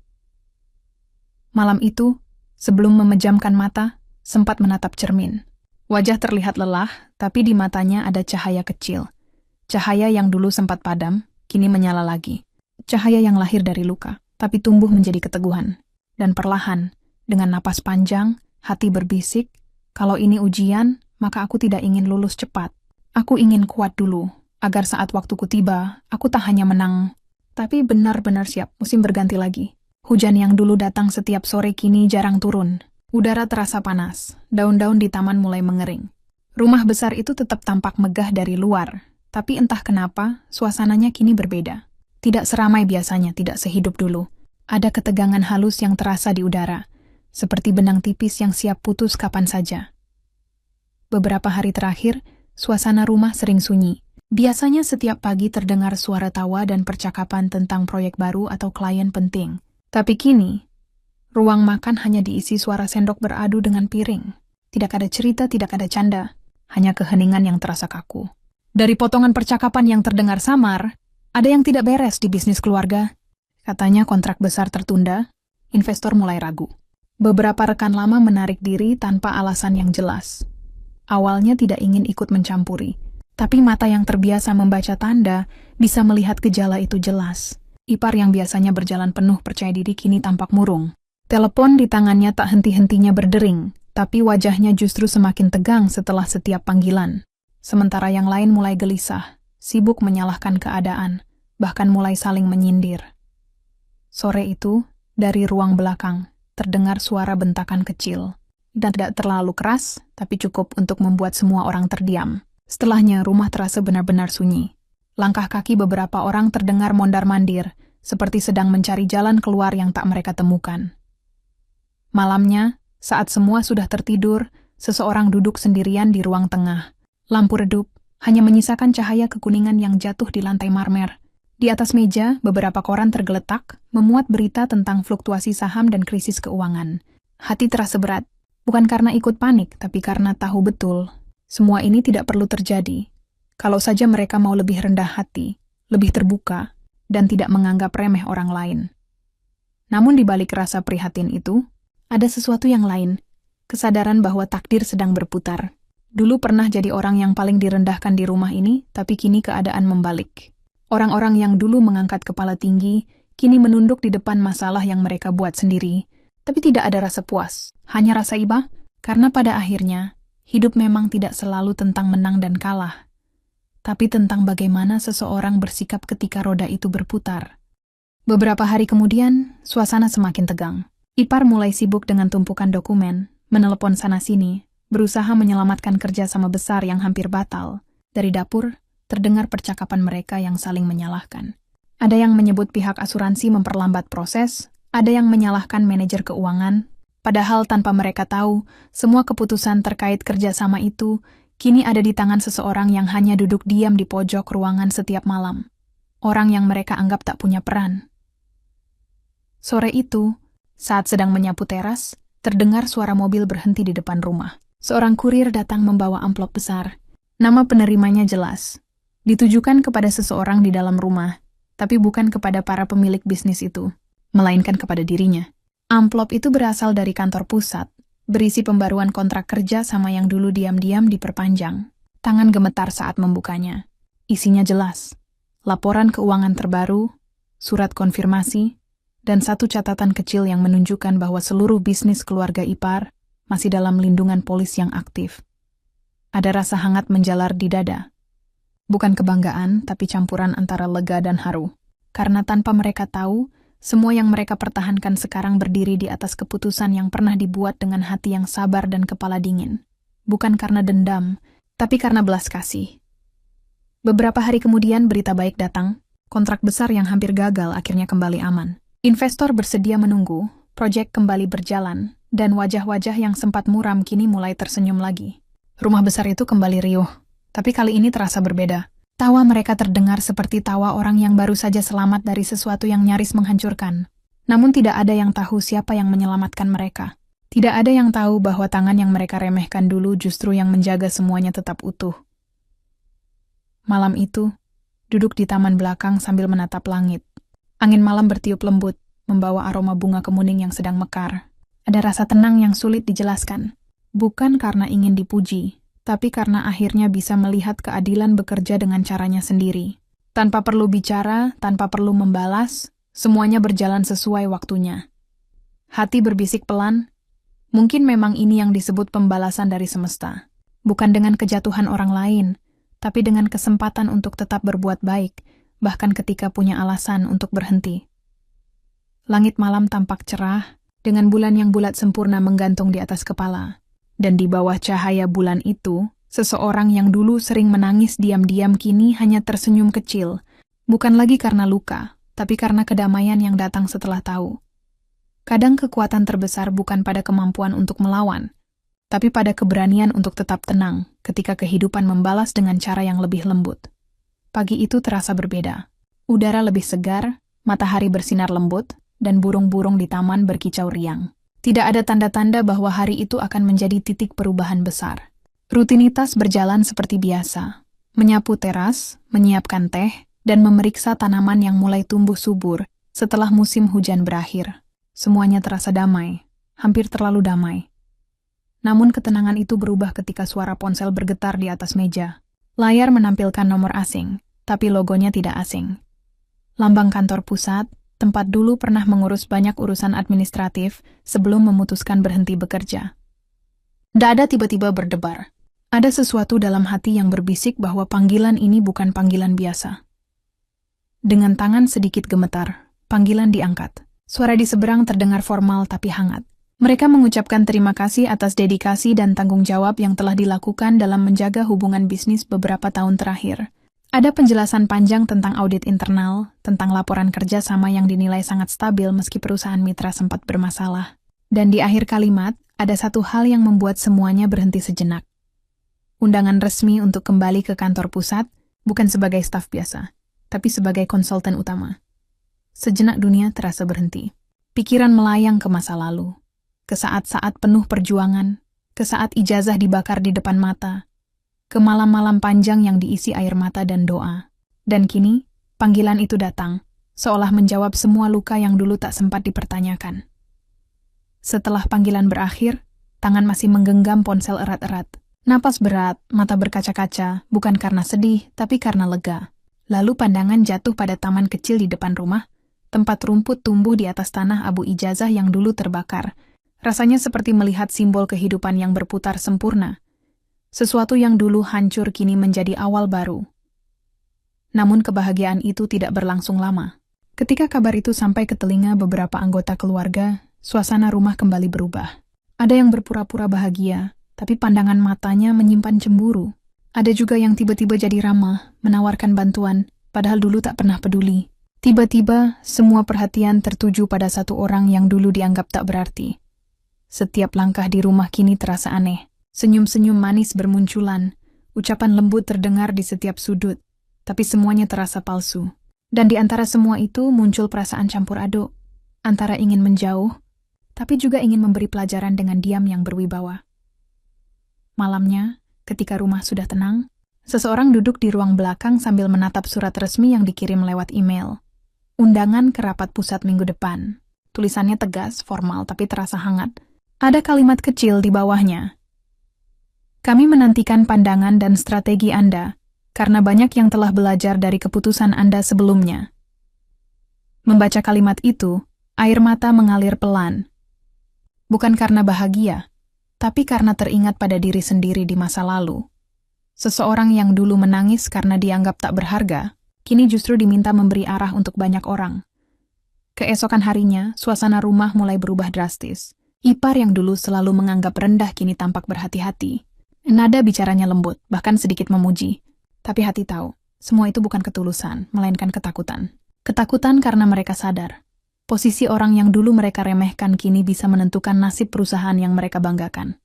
Malam itu, sebelum memejamkan mata, sempat menatap cermin. Wajah terlihat lelah, tapi di matanya ada cahaya kecil. Cahaya yang dulu sempat padam, kini menyala lagi. Cahaya yang lahir dari luka, tapi tumbuh menjadi keteguhan. Dan perlahan, dengan napas panjang, hati berbisik, kalau ini ujian, maka aku tidak ingin lulus cepat. Aku ingin kuat dulu, agar saat waktuku tiba, aku tak hanya menang, tapi benar-benar siap musim berganti lagi. Hujan yang dulu datang setiap sore kini jarang turun. Udara terasa panas, daun-daun di taman mulai mengering. Rumah besar itu tetap tampak megah dari luar, tapi entah kenapa, suasananya kini berbeda. Tidak seramai biasanya, tidak sehidup dulu. Ada ketegangan halus yang terasa di udara, seperti benang tipis yang siap putus kapan saja. Beberapa hari terakhir, suasana rumah sering sunyi. Biasanya setiap pagi terdengar suara tawa dan percakapan tentang proyek baru atau klien penting. Tapi kini, ruang makan hanya diisi suara sendok beradu dengan piring. Tidak ada cerita, tidak ada canda, hanya keheningan yang terasa kaku. Dari potongan percakapan yang terdengar samar, ada yang tidak beres di bisnis keluarga. Katanya kontrak besar tertunda, investor mulai ragu. Beberapa rekan lama menarik diri tanpa alasan yang jelas. Awalnya tidak ingin ikut mencampuri, tapi mata yang terbiasa membaca tanda bisa melihat gejala itu jelas. Ipar yang biasanya berjalan penuh percaya diri kini tampak murung. Telepon di tangannya tak henti-hentinya berdering, tapi wajahnya justru semakin tegang setelah setiap panggilan. Sementara yang lain mulai gelisah, sibuk menyalahkan keadaan, bahkan mulai saling menyindir. Sore itu, dari ruang belakang, terdengar suara bentakan kecil. Dan tidak terlalu keras, tapi cukup untuk membuat semua orang terdiam. Setelahnya, rumah terasa benar-benar sunyi. Langkah kaki beberapa orang terdengar mondar-mandir, seperti sedang mencari jalan keluar yang tak mereka temukan. Malamnya, saat semua sudah tertidur, seseorang duduk sendirian di ruang tengah. Lampu redup, hanya menyisakan cahaya kekuningan yang jatuh di lantai marmer. Di atas meja, beberapa koran tergeletak, memuat berita tentang fluktuasi saham dan krisis keuangan. Hati terasa berat, bukan karena ikut panik, tapi karena tahu betul. Semua ini tidak perlu terjadi. Kalau saja mereka mau lebih rendah hati, lebih terbuka, dan tidak menganggap remeh orang lain. Namun di balik rasa prihatin itu, ada sesuatu yang lain, kesadaran bahwa takdir sedang berputar. Dulu pernah jadi orang yang paling direndahkan di rumah ini, tapi kini keadaan membalik. Orang-orang yang dulu mengangkat kepala tinggi, kini menunduk di depan masalah yang mereka buat sendiri. Tapi tidak ada rasa puas, hanya rasa iba, karena pada akhirnya, hidup memang tidak selalu tentang menang dan kalah, tapi tentang bagaimana seseorang bersikap ketika roda itu berputar. Beberapa hari kemudian, suasana semakin tegang. Ipar mulai sibuk dengan tumpukan dokumen, menelepon sana-sini, berusaha menyelamatkan kerjasama besar yang hampir batal. Dari dapur, terdengar percakapan mereka yang saling menyalahkan. Ada yang menyebut pihak asuransi memperlambat proses, ada yang menyalahkan manajer keuangan, padahal tanpa mereka tahu, semua keputusan terkait kerjasama itu kini ada di tangan seseorang yang hanya duduk diam di pojok ruangan setiap malam. Orang yang mereka anggap tak punya peran. Sore itu, saat sedang menyapu teras, terdengar suara mobil berhenti di depan rumah. Seorang kurir datang membawa amplop besar. Nama penerimanya jelas. Ditujukan kepada seseorang di dalam rumah, tapi bukan kepada para pemilik bisnis itu, melainkan kepada dirinya. Amplop itu berasal dari kantor pusat, berisi pembaruan kontrak kerja sama yang dulu diam-diam diperpanjang. Tangan gemetar saat membukanya. Isinya jelas, laporan keuangan terbaru, surat konfirmasi, dan satu catatan kecil yang menunjukkan bahwa seluruh bisnis keluarga Ipar masih dalam lindungan polis yang aktif. Ada rasa hangat menjalar di dada. Bukan kebanggaan, tapi campuran antara lega dan haru. Karena tanpa mereka tahu, semua yang mereka pertahankan sekarang berdiri di atas keputusan yang pernah dibuat dengan hati yang sabar dan kepala dingin. Bukan karena dendam, tapi karena belas kasih. Beberapa hari kemudian berita baik datang, kontrak besar yang hampir gagal akhirnya kembali aman. Investor bersedia menunggu, proyek kembali berjalan, dan wajah-wajah yang sempat muram kini mulai tersenyum lagi. Rumah besar itu kembali riuh. Tapi kali ini terasa berbeda. Tawa mereka terdengar seperti tawa orang yang baru saja selamat dari sesuatu yang nyaris menghancurkan. Namun tidak ada yang tahu siapa yang menyelamatkan mereka. Tidak ada yang tahu bahwa tangan yang mereka remehkan dulu justru yang menjaga semuanya tetap utuh. Malam itu, duduk di taman belakang sambil menatap langit. Angin malam bertiup lembut, membawa aroma bunga kemuning yang sedang mekar. Ada rasa tenang yang sulit dijelaskan. Bukan karena ingin dipuji, tapi karena akhirnya bisa melihat keadilan bekerja dengan caranya sendiri. Tanpa perlu bicara, tanpa perlu membalas, semuanya berjalan sesuai waktunya. Hati berbisik pelan, mungkin memang ini yang disebut pembalasan dari semesta. Bukan dengan kejatuhan orang lain, tapi dengan kesempatan untuk tetap berbuat baik, bahkan ketika punya alasan untuk berhenti. Langit malam tampak cerah, dengan bulan yang bulat sempurna menggantung di atas kepala. Dan di bawah cahaya bulan itu, seseorang yang dulu sering menangis diam-diam kini hanya tersenyum kecil, bukan lagi karena luka, tapi karena kedamaian yang datang setelah tahu. Kadang kekuatan terbesar bukan pada kemampuan untuk melawan, tapi pada keberanian untuk tetap tenang ketika kehidupan membalas dengan cara yang lebih lembut. Pagi itu terasa berbeda. Udara lebih segar, matahari bersinar lembut, dan burung-burung di taman berkicau riang. Tidak ada tanda-tanda bahwa hari itu akan menjadi titik perubahan besar. Rutinitas berjalan seperti biasa. Menyapu teras, menyiapkan teh, dan memeriksa tanaman yang mulai tumbuh subur setelah musim hujan berakhir. Semuanya terasa damai, hampir terlalu damai. Namun ketenangan itu berubah ketika suara ponsel bergetar di atas meja. Layar menampilkan nomor asing, tapi logonya tidak asing. Lambang kantor pusat, tempat dulu pernah mengurus banyak urusan administratif sebelum memutuskan berhenti bekerja. Dada tiba-tiba berdebar. Ada sesuatu dalam hati yang berbisik bahwa panggilan ini bukan panggilan biasa. Dengan tangan sedikit gemetar, panggilan diangkat. Suara di seberang terdengar formal tapi hangat. Mereka mengucapkan terima kasih atas dedikasi dan tanggung jawab yang telah dilakukan dalam menjaga hubungan bisnis beberapa tahun terakhir. Ada penjelasan panjang tentang audit internal, tentang laporan kerja sama yang dinilai sangat stabil meski perusahaan mitra sempat bermasalah. Dan di akhir kalimat, ada satu hal yang membuat semuanya berhenti sejenak. Undangan resmi untuk kembali ke kantor pusat, bukan sebagai staf biasa, tapi sebagai konsultan utama. Sejenak dunia terasa berhenti. Pikiran melayang ke masa lalu, ke saat-saat penuh perjuangan, ke saat ijazah dibakar di depan mata, ke malam-malam panjang yang diisi air mata dan doa. Dan kini, panggilan itu datang, seolah menjawab semua luka yang dulu tak sempat dipertanyakan. Setelah panggilan berakhir, tangan masih menggenggam ponsel erat-erat. Napas berat, mata berkaca-kaca, bukan karena sedih, tapi karena lega. Lalu pandangan jatuh pada taman kecil di depan rumah, tempat rumput tumbuh di atas tanah abu ijazah yang dulu terbakar. Rasanya seperti melihat simbol kehidupan yang berputar sempurna. Sesuatu yang dulu hancur kini menjadi awal baru. Namun kebahagiaan itu tidak berlangsung lama. Ketika kabar itu sampai ke telinga beberapa anggota keluarga, suasana rumah kembali berubah. Ada yang berpura-pura bahagia, tapi pandangan matanya menyimpan cemburu. Ada juga yang tiba-tiba jadi ramah, menawarkan bantuan, padahal dulu tak pernah peduli. Tiba-tiba, semua perhatian tertuju pada satu orang yang dulu dianggap tak berarti. Setiap langkah di rumah kini terasa aneh. Senyum-senyum manis bermunculan, ucapan lembut terdengar di setiap sudut, tapi semuanya terasa palsu. Dan di antara semua itu muncul perasaan campur aduk, antara ingin menjauh, tapi juga ingin memberi pelajaran dengan diam yang berwibawa. Malamnya, ketika rumah sudah tenang, seseorang duduk di ruang belakang sambil menatap surat resmi yang dikirim lewat email. Undangan ke rapat pusat minggu depan. Tulisannya tegas, formal, tapi terasa hangat. Ada kalimat kecil di bawahnya. Kami menantikan pandangan dan strategi Anda, karena banyak yang telah belajar dari keputusan Anda sebelumnya. Membaca kalimat itu, air mata mengalir pelan. Bukan karena bahagia, tapi karena teringat pada diri sendiri di masa lalu. Seseorang yang dulu menangis karena dianggap tak berharga, kini justru diminta memberi arah untuk banyak orang. Keesokan harinya, suasana rumah mulai berubah drastis. Ipar yang dulu selalu menganggap rendah kini tampak berhati-hati. Nada bicaranya lembut, bahkan sedikit memuji. Tapi hati tahu, semua itu bukan ketulusan, melainkan ketakutan. Ketakutan karena mereka sadar. Posisi orang yang dulu mereka remehkan kini bisa menentukan nasib perusahaan yang mereka banggakan.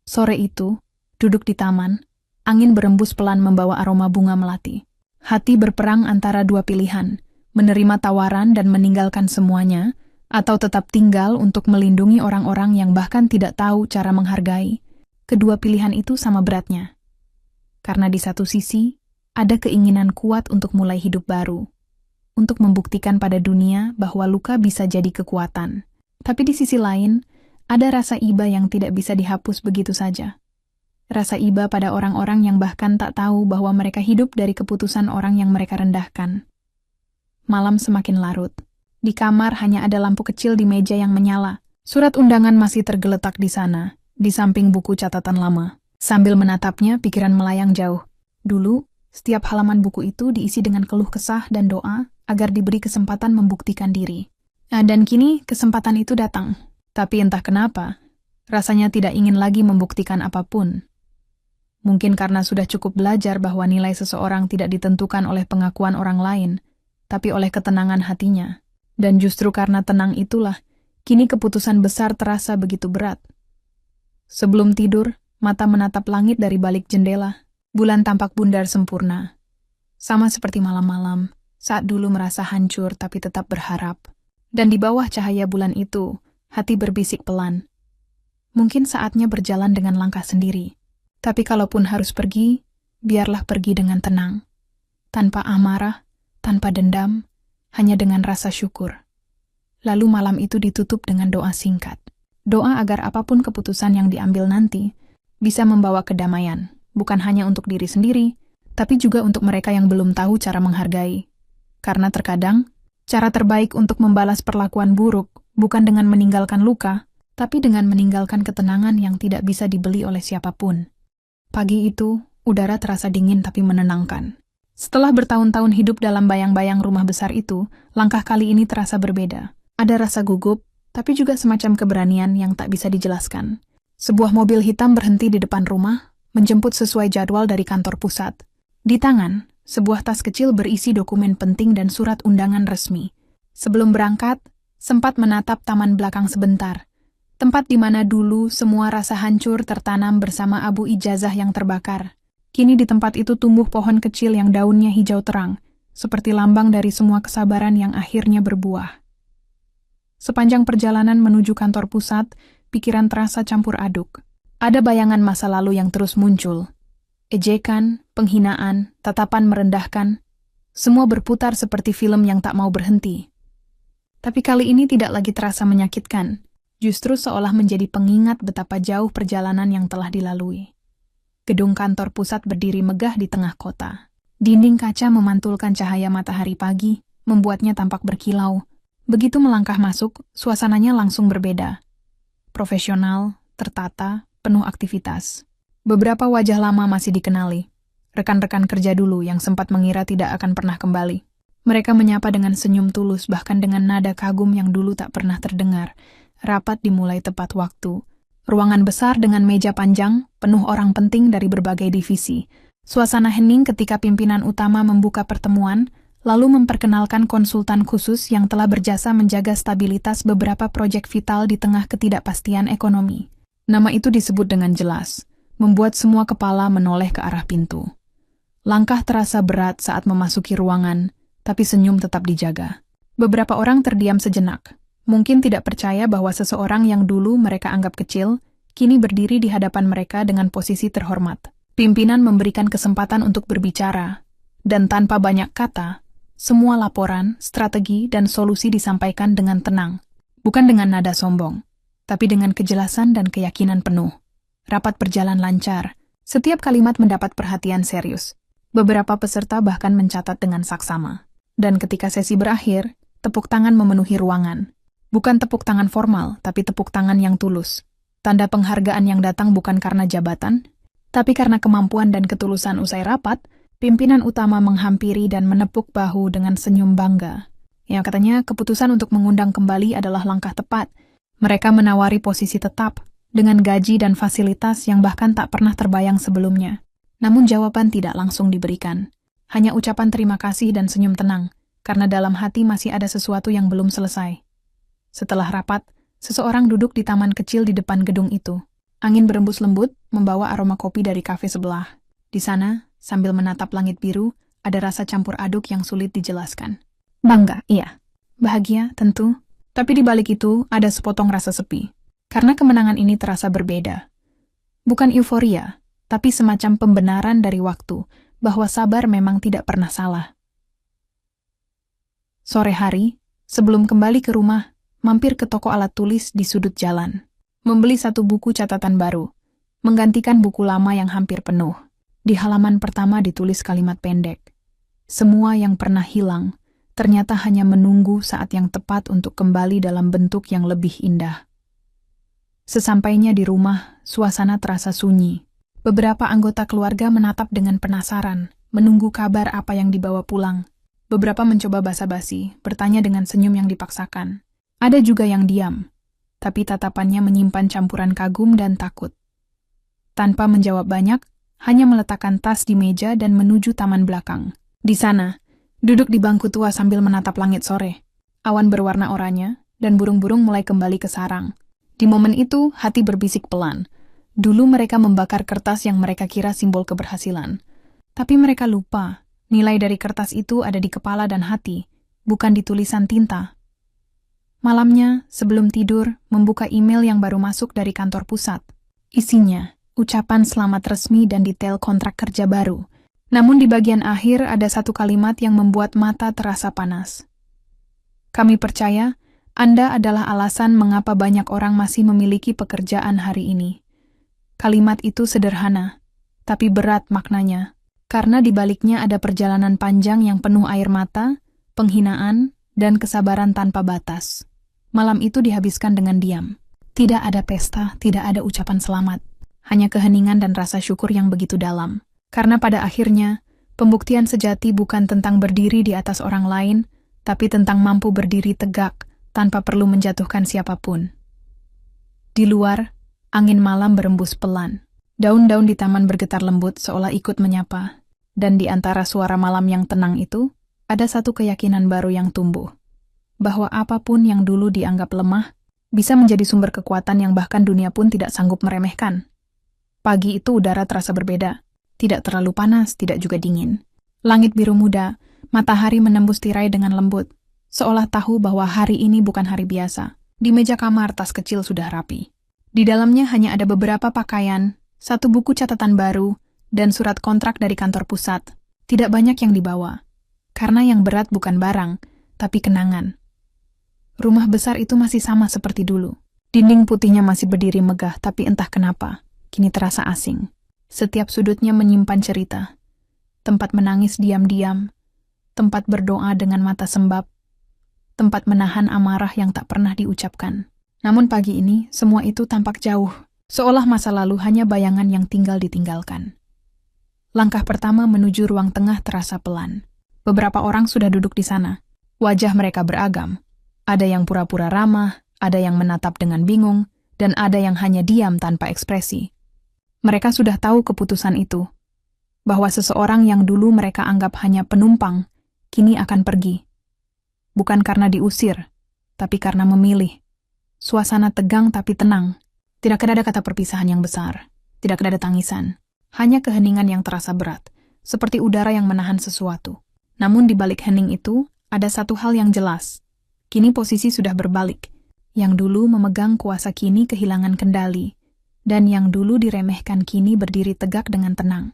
Sore itu, duduk di taman, angin berembus pelan membawa aroma bunga melati. Hati berperang antara dua pilihan, menerima tawaran dan meninggalkan semuanya, atau tetap tinggal untuk melindungi orang-orang yang bahkan tidak tahu cara menghargai. Kedua pilihan itu sama beratnya. Karena di satu sisi, ada keinginan kuat untuk mulai hidup baru, untuk membuktikan pada dunia bahwa luka bisa jadi kekuatan. Tapi di sisi lain, ada rasa iba yang tidak bisa dihapus begitu saja. Rasa iba pada orang-orang yang bahkan tak tahu bahwa mereka hidup dari keputusan orang yang mereka rendahkan. Malam semakin larut. Di kamar hanya ada lampu kecil di meja yang menyala. Surat undangan masih tergeletak di sana, di samping buku catatan lama. Sambil menatapnya, pikiran melayang jauh. Dulu, setiap halaman buku itu diisi dengan keluh kesah dan doa agar diberi kesempatan membuktikan diri. Dan kini kesempatan itu datang. Tapi entah kenapa, rasanya tidak ingin lagi membuktikan apapun. Mungkin karena sudah cukup belajar bahwa nilai seseorang tidak ditentukan oleh pengakuan orang lain, tapi oleh ketenangan hatinya. Dan justru karena tenang itulah, kini keputusan besar terasa begitu berat. Sebelum tidur, mata menatap langit dari balik jendela. Bulan tampak bundar sempurna. Sama seperti malam-malam, saat dulu merasa hancur tapi tetap berharap. Dan di bawah cahaya bulan itu, hati berbisik pelan. Mungkin saatnya berjalan dengan langkah sendiri. Tapi kalaupun harus pergi, biarlah pergi dengan tenang. Tanpa amarah, tanpa dendam, hanya dengan rasa syukur. Lalu malam itu ditutup dengan doa singkat. Doa agar apapun keputusan yang diambil nanti, bisa membawa kedamaian. Bukan hanya untuk diri sendiri, tapi juga untuk mereka yang belum tahu cara menghargai. Karena terkadang, cara terbaik untuk membalas perlakuan buruk bukan dengan meninggalkan luka, tapi dengan meninggalkan ketenangan yang tidak bisa dibeli oleh siapapun. Pagi itu, udara terasa dingin tapi menenangkan. Setelah bertahun-tahun hidup dalam bayang-bayang rumah besar itu, langkah kali ini terasa berbeda. Ada rasa gugup, tapi juga semacam keberanian yang tak bisa dijelaskan. Sebuah mobil hitam berhenti di depan rumah, menjemput sesuai jadwal dari kantor pusat. Di tangan, sebuah tas kecil berisi dokumen penting dan surat undangan resmi. Sebelum berangkat, sempat menatap taman belakang sebentar. Tempat di mana dulu semua rasa hancur tertanam bersama abu ijazah yang terbakar. Kini di tempat itu tumbuh pohon kecil yang daunnya hijau terang, seperti lambang dari semua kesabaran yang akhirnya berbuah. Sepanjang perjalanan menuju kantor pusat, pikiran terasa campur aduk. Ada bayangan masa lalu yang terus muncul. Ejekan, penghinaan, tatapan merendahkan, semua berputar seperti film yang tak mau berhenti. Tapi kali ini tidak lagi terasa menyakitkan, justru seolah menjadi pengingat betapa jauh perjalanan yang telah dilalui. Gedung kantor pusat berdiri megah di tengah kota. Dinding kaca memantulkan cahaya matahari pagi, membuatnya tampak berkilau. Begitu melangkah masuk, suasananya langsung berbeda. Profesional, tertata, penuh aktivitas. Beberapa wajah lama masih dikenali. Rekan-rekan kerja dulu yang sempat mengira tidak akan pernah kembali. Mereka menyapa dengan senyum tulus, bahkan dengan nada kagum yang dulu tak pernah terdengar. Rapat dimulai tepat waktu. Ruangan besar dengan meja panjang, penuh orang penting dari berbagai divisi. Suasana hening ketika pimpinan utama membuka pertemuan, lalu memperkenalkan konsultan khusus yang telah berjasa menjaga stabilitas beberapa proyek vital di tengah ketidakpastian ekonomi. Nama itu disebut dengan jelas, membuat semua kepala menoleh ke arah pintu. Langkah terasa berat saat memasuki ruangan, tapi senyum tetap dijaga. Beberapa orang terdiam sejenak, mungkin tidak percaya bahwa seseorang yang dulu mereka anggap kecil, kini berdiri di hadapan mereka dengan posisi terhormat. Pimpinan memberikan kesempatan untuk berbicara, dan tanpa banyak kata, semua laporan, strategi, dan solusi disampaikan dengan tenang, bukan dengan nada sombong, tapi dengan kejelasan dan keyakinan penuh. Rapat berjalan lancar, setiap kalimat mendapat perhatian serius. Beberapa peserta bahkan mencatat dengan saksama. Dan ketika sesi berakhir, tepuk tangan memenuhi ruangan. Bukan tepuk tangan formal, tapi tepuk tangan yang tulus. Tanda penghargaan yang datang bukan karena jabatan, tapi karena kemampuan dan ketulusan usai rapat, pimpinan utama menghampiri dan menepuk bahu dengan senyum bangga. Yang katanya keputusan untuk mengundang kembali adalah langkah tepat. Mereka menawari posisi tetap, dengan gaji dan fasilitas yang bahkan tak pernah terbayang sebelumnya. Namun jawaban tidak langsung diberikan. Hanya ucapan terima kasih dan senyum tenang, karena dalam hati masih ada sesuatu yang belum selesai. Setelah rapat, seseorang duduk di taman kecil di depan gedung itu. Angin berembus lembut, membawa aroma kopi dari kafe sebelah. Di sana, sambil menatap langit biru, ada rasa campur aduk yang sulit dijelaskan. Bangga, iya. Bahagia, tentu. Tapi di balik itu, ada sepotong rasa sepi. Karena kemenangan ini terasa berbeda. Bukan euforia, tapi semacam pembenaran dari waktu bahwa sabar memang tidak pernah salah. Sore hari, sebelum kembali ke rumah, mampir ke toko alat tulis di sudut jalan. Membeli satu buku catatan baru, menggantikan buku lama yang hampir penuh. Di halaman pertama ditulis kalimat pendek. Semua yang pernah hilang, ternyata hanya menunggu saat yang tepat untuk kembali dalam bentuk yang lebih indah. Sesampainya di rumah, suasana terasa sunyi. Beberapa anggota keluarga menatap dengan penasaran, menunggu kabar apa yang dibawa pulang. Beberapa mencoba basa-basi, bertanya dengan senyum yang dipaksakan. Ada juga yang diam, tapi tatapannya menyimpan campuran kagum dan takut. Tanpa menjawab banyak, hanya meletakkan tas di meja dan menuju taman belakang. Di sana, duduk di bangku tua sambil menatap langit sore. Awan berwarna oranye, dan burung-burung mulai kembali ke sarang. Di momen itu, hati berbisik pelan. Dulu mereka membakar kertas yang mereka kira simbol keberhasilan. Tapi mereka lupa, nilai dari kertas itu ada di kepala dan hati, bukan di tulisan tinta. Malamnya, sebelum tidur, membuka email yang baru masuk dari kantor pusat. Isinya, ucapan selamat resmi dan detail kontrak kerja baru. Namun di bagian akhir ada satu kalimat yang membuat mata terasa panas. Kami percaya, Anda adalah alasan mengapa banyak orang masih memiliki pekerjaan hari ini. Kalimat itu sederhana, tapi berat maknanya, karena di baliknya ada perjalanan panjang yang penuh air mata, penghinaan, dan kesabaran tanpa batas. Malam itu dihabiskan dengan diam. Tidak ada pesta, tidak ada ucapan selamat, hanya keheningan dan rasa syukur yang begitu dalam. Karena pada akhirnya, pembuktian sejati bukan tentang berdiri di atas orang lain, tapi tentang mampu berdiri tegak, tanpa perlu menjatuhkan siapapun. Di luar, angin malam berembus pelan. Daun-daun di taman bergetar lembut seolah ikut menyapa. Dan di antara suara malam yang tenang itu, ada satu keyakinan baru yang tumbuh. Bahwa apapun yang dulu dianggap lemah, bisa menjadi sumber kekuatan yang bahkan dunia pun tidak sanggup meremehkan. Pagi itu udara terasa berbeda. Tidak terlalu panas, tidak juga dingin. Langit biru muda, Matahari menembus tirai dengan lembut, seolah tahu bahwa hari ini bukan hari biasa. Di meja kamar, tas kecil sudah rapi. Di dalamnya hanya ada beberapa pakaian, satu buku catatan baru, dan surat kontrak dari kantor pusat. Tidak banyak yang dibawa, karena yang berat bukan barang, tapi kenangan. Rumah besar itu masih sama seperti dulu. Dinding putihnya masih berdiri megah, tapi entah kenapa, kini terasa asing. Setiap sudutnya menyimpan cerita. Tempat menangis diam-diam, tempat berdoa dengan mata sembab, tempat menahan amarah yang tak pernah diucapkan. Namun pagi ini, semua itu tampak jauh, seolah masa lalu hanya bayangan yang tinggal ditinggalkan. Langkah pertama menuju ruang tengah terasa pelan. Beberapa orang sudah duduk di sana. Wajah mereka beragam. Ada yang pura-pura ramah, ada yang menatap dengan bingung, dan ada yang hanya diam tanpa ekspresi. Mereka sudah tahu keputusan itu, bahwa seseorang yang dulu mereka anggap hanya penumpang, kini akan pergi. Bukan karena diusir, tapi karena memilih. Suasana tegang tapi tenang. Tidak ada kata perpisahan yang besar. Tidak ada tangisan. Hanya keheningan yang terasa berat, seperti udara yang menahan sesuatu. Namun di balik hening itu, ada satu hal yang jelas. Kini posisi sudah berbalik. Yang dulu memegang kuasa kini kehilangan kendali. Dan yang dulu diremehkan kini berdiri tegak dengan tenang.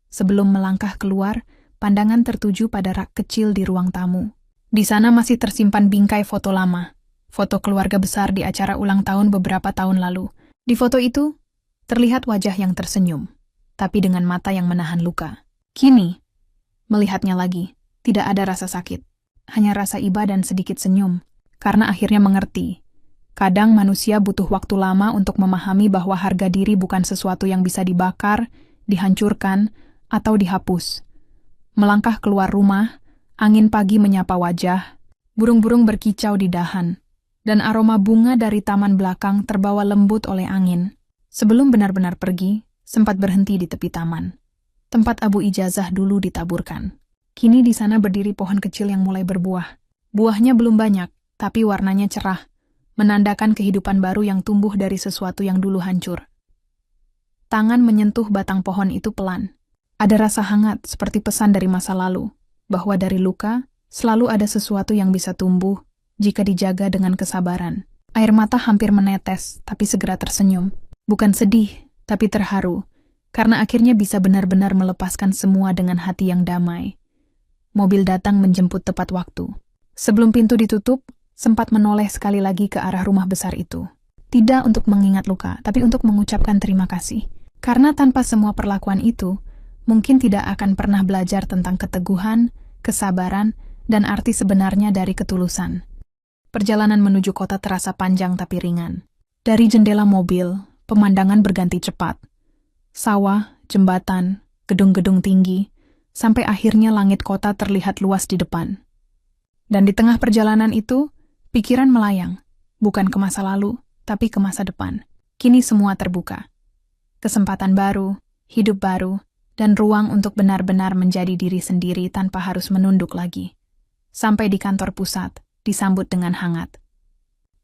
Sebelum melangkah keluar, pandangan tertuju pada rak kecil di ruang tamu. Di sana masih tersimpan bingkai foto lama. Foto keluarga besar di acara ulang tahun beberapa tahun lalu. Di foto itu, terlihat wajah yang tersenyum, tapi dengan mata yang menahan luka. Kini, melihatnya lagi, tidak ada rasa sakit. Hanya rasa iba dan sedikit senyum, karena akhirnya mengerti. Kadang manusia butuh waktu lama untuk memahami bahwa harga diri bukan sesuatu yang bisa dibakar, dihancurkan, atau dihapus. Melangkah keluar rumah, angin pagi menyapa wajah, burung-burung berkicau di dahan, dan aroma bunga dari taman belakang terbawa lembut oleh angin. Sebelum benar-benar pergi, sempat berhenti di tepi taman. Tempat abu ijazah dulu ditaburkan. Kini di sana berdiri pohon kecil yang mulai berbuah. Buahnya belum banyak, tapi warnanya cerah, menandakan kehidupan baru yang tumbuh dari sesuatu yang dulu hancur. Tangan menyentuh batang pohon itu pelan. Ada rasa hangat seperti pesan dari masa lalu, bahwa dari luka selalu ada sesuatu yang bisa tumbuh jika dijaga dengan kesabaran. Air mata hampir menetes, tapi segera tersenyum. Bukan sedih, tapi terharu, karena akhirnya bisa benar-benar melepaskan semua dengan hati yang damai. Mobil datang menjemput tepat waktu. Sebelum pintu ditutup, sempat menoleh sekali lagi ke arah rumah besar itu. Tidak untuk mengingat luka, tapi untuk mengucapkan terima kasih. Karena tanpa semua perlakuan itu, mungkin tidak akan pernah belajar tentang keteguhan, kesabaran, dan arti sebenarnya dari ketulusan. Perjalanan menuju kota terasa panjang tapi ringan. Dari jendela mobil, pemandangan berganti cepat. Sawah, jembatan, gedung-gedung tinggi, sampai akhirnya langit kota terlihat luas di depan. Dan di tengah perjalanan itu, pikiran melayang, bukan ke masa lalu, tapi ke masa depan. Kini semua terbuka. Kesempatan baru, hidup baru, dan ruang untuk benar-benar menjadi diri sendiri tanpa harus menunduk lagi. Sampai di kantor pusat, disambut dengan hangat.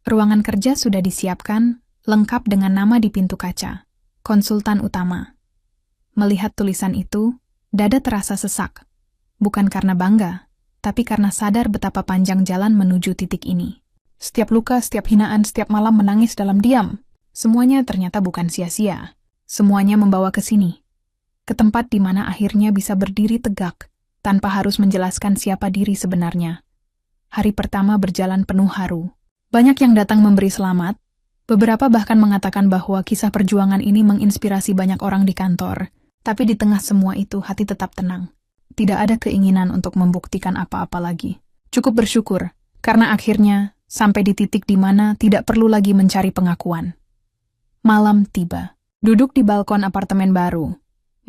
Ruangan kerja sudah disiapkan, lengkap dengan nama di pintu kaca, konsultan utama. Melihat tulisan itu, dada terasa sesak. Bukan karena bangga, tapi karena sadar betapa panjang jalan menuju titik ini. Setiap luka, setiap hinaan, setiap malam menangis dalam diam. Semuanya ternyata bukan sia-sia. Semuanya membawa ke sini. Ke tempat di mana akhirnya bisa berdiri tegak, tanpa harus menjelaskan siapa diri sebenarnya. Hari pertama berjalan penuh haru. Banyak yang datang memberi selamat, beberapa bahkan mengatakan bahwa kisah perjuangan ini menginspirasi banyak orang di kantor. Tapi di tengah semua itu hati tetap tenang. Tidak ada keinginan untuk membuktikan apa-apa lagi. Cukup bersyukur, karena akhirnya sampai di titik di mana tidak perlu lagi mencari pengakuan. Malam tiba. Duduk di balkon apartemen baru,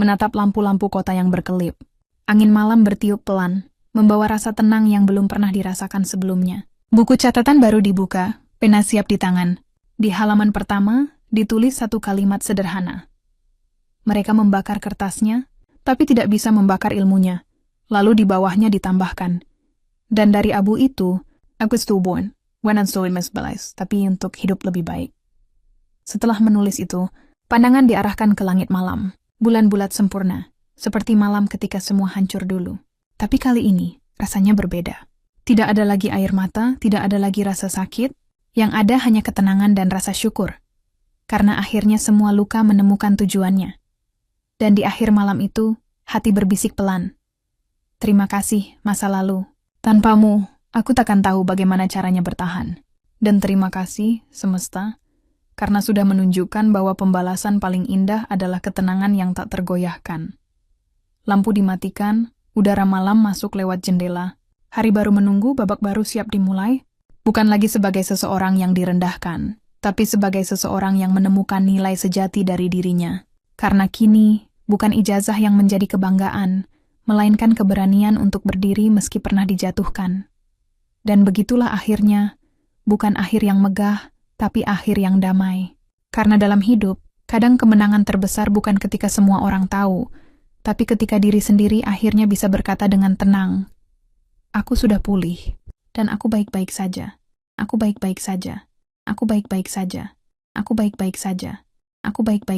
menatap lampu-lampu kota yang berkelip. Angin malam bertiup pelan, membawa rasa tenang yang belum pernah dirasakan sebelumnya. Buku catatan baru dibuka, pena siap di tangan. Di halaman pertama, ditulis satu kalimat sederhana. Mereka membakar kertasnya, tapi tidak bisa membakar ilmunya. Lalu di bawahnya ditambahkan. Dan dari abu itu, aku stillborn, when I'm still in my belies, tapi untuk hidup lebih baik. Setelah menulis itu, pandangan diarahkan ke langit malam. Bulan bulat sempurna, seperti malam ketika semua hancur dulu. Tapi kali ini, rasanya berbeda. Tidak ada lagi air mata, tidak ada lagi rasa sakit, yang ada hanya ketenangan dan rasa syukur. Karena akhirnya semua luka menemukan tujuannya. Dan di akhir malam itu, hati berbisik pelan. Terima kasih, masa lalu. Tanpamu, aku takkan tahu bagaimana caranya bertahan. Dan terima kasih, semesta, karena sudah menunjukkan bahwa pembalasan paling indah adalah ketenangan yang tak tergoyahkan. Lampu dimatikan, udara malam masuk lewat jendela. Hari baru menunggu, babak baru siap dimulai. Bukan lagi sebagai seseorang yang direndahkan, tapi sebagai seseorang yang menemukan nilai sejati dari dirinya. Karena kini, bukan ijazah yang menjadi kebanggaan, melainkan keberanian untuk berdiri meski pernah dijatuhkan. Dan begitulah akhirnya, bukan akhir yang megah, tapi akhir yang damai. Karena dalam hidup, kadang kemenangan terbesar bukan ketika semua orang tahu, tapi ketika diri sendiri akhirnya bisa berkata dengan tenang, "Aku sudah pulih, dan aku baik-baik saja. Aku baik-baik saja. Aku baik-baik saja. Aku baik-baik saja. Aku baik-baik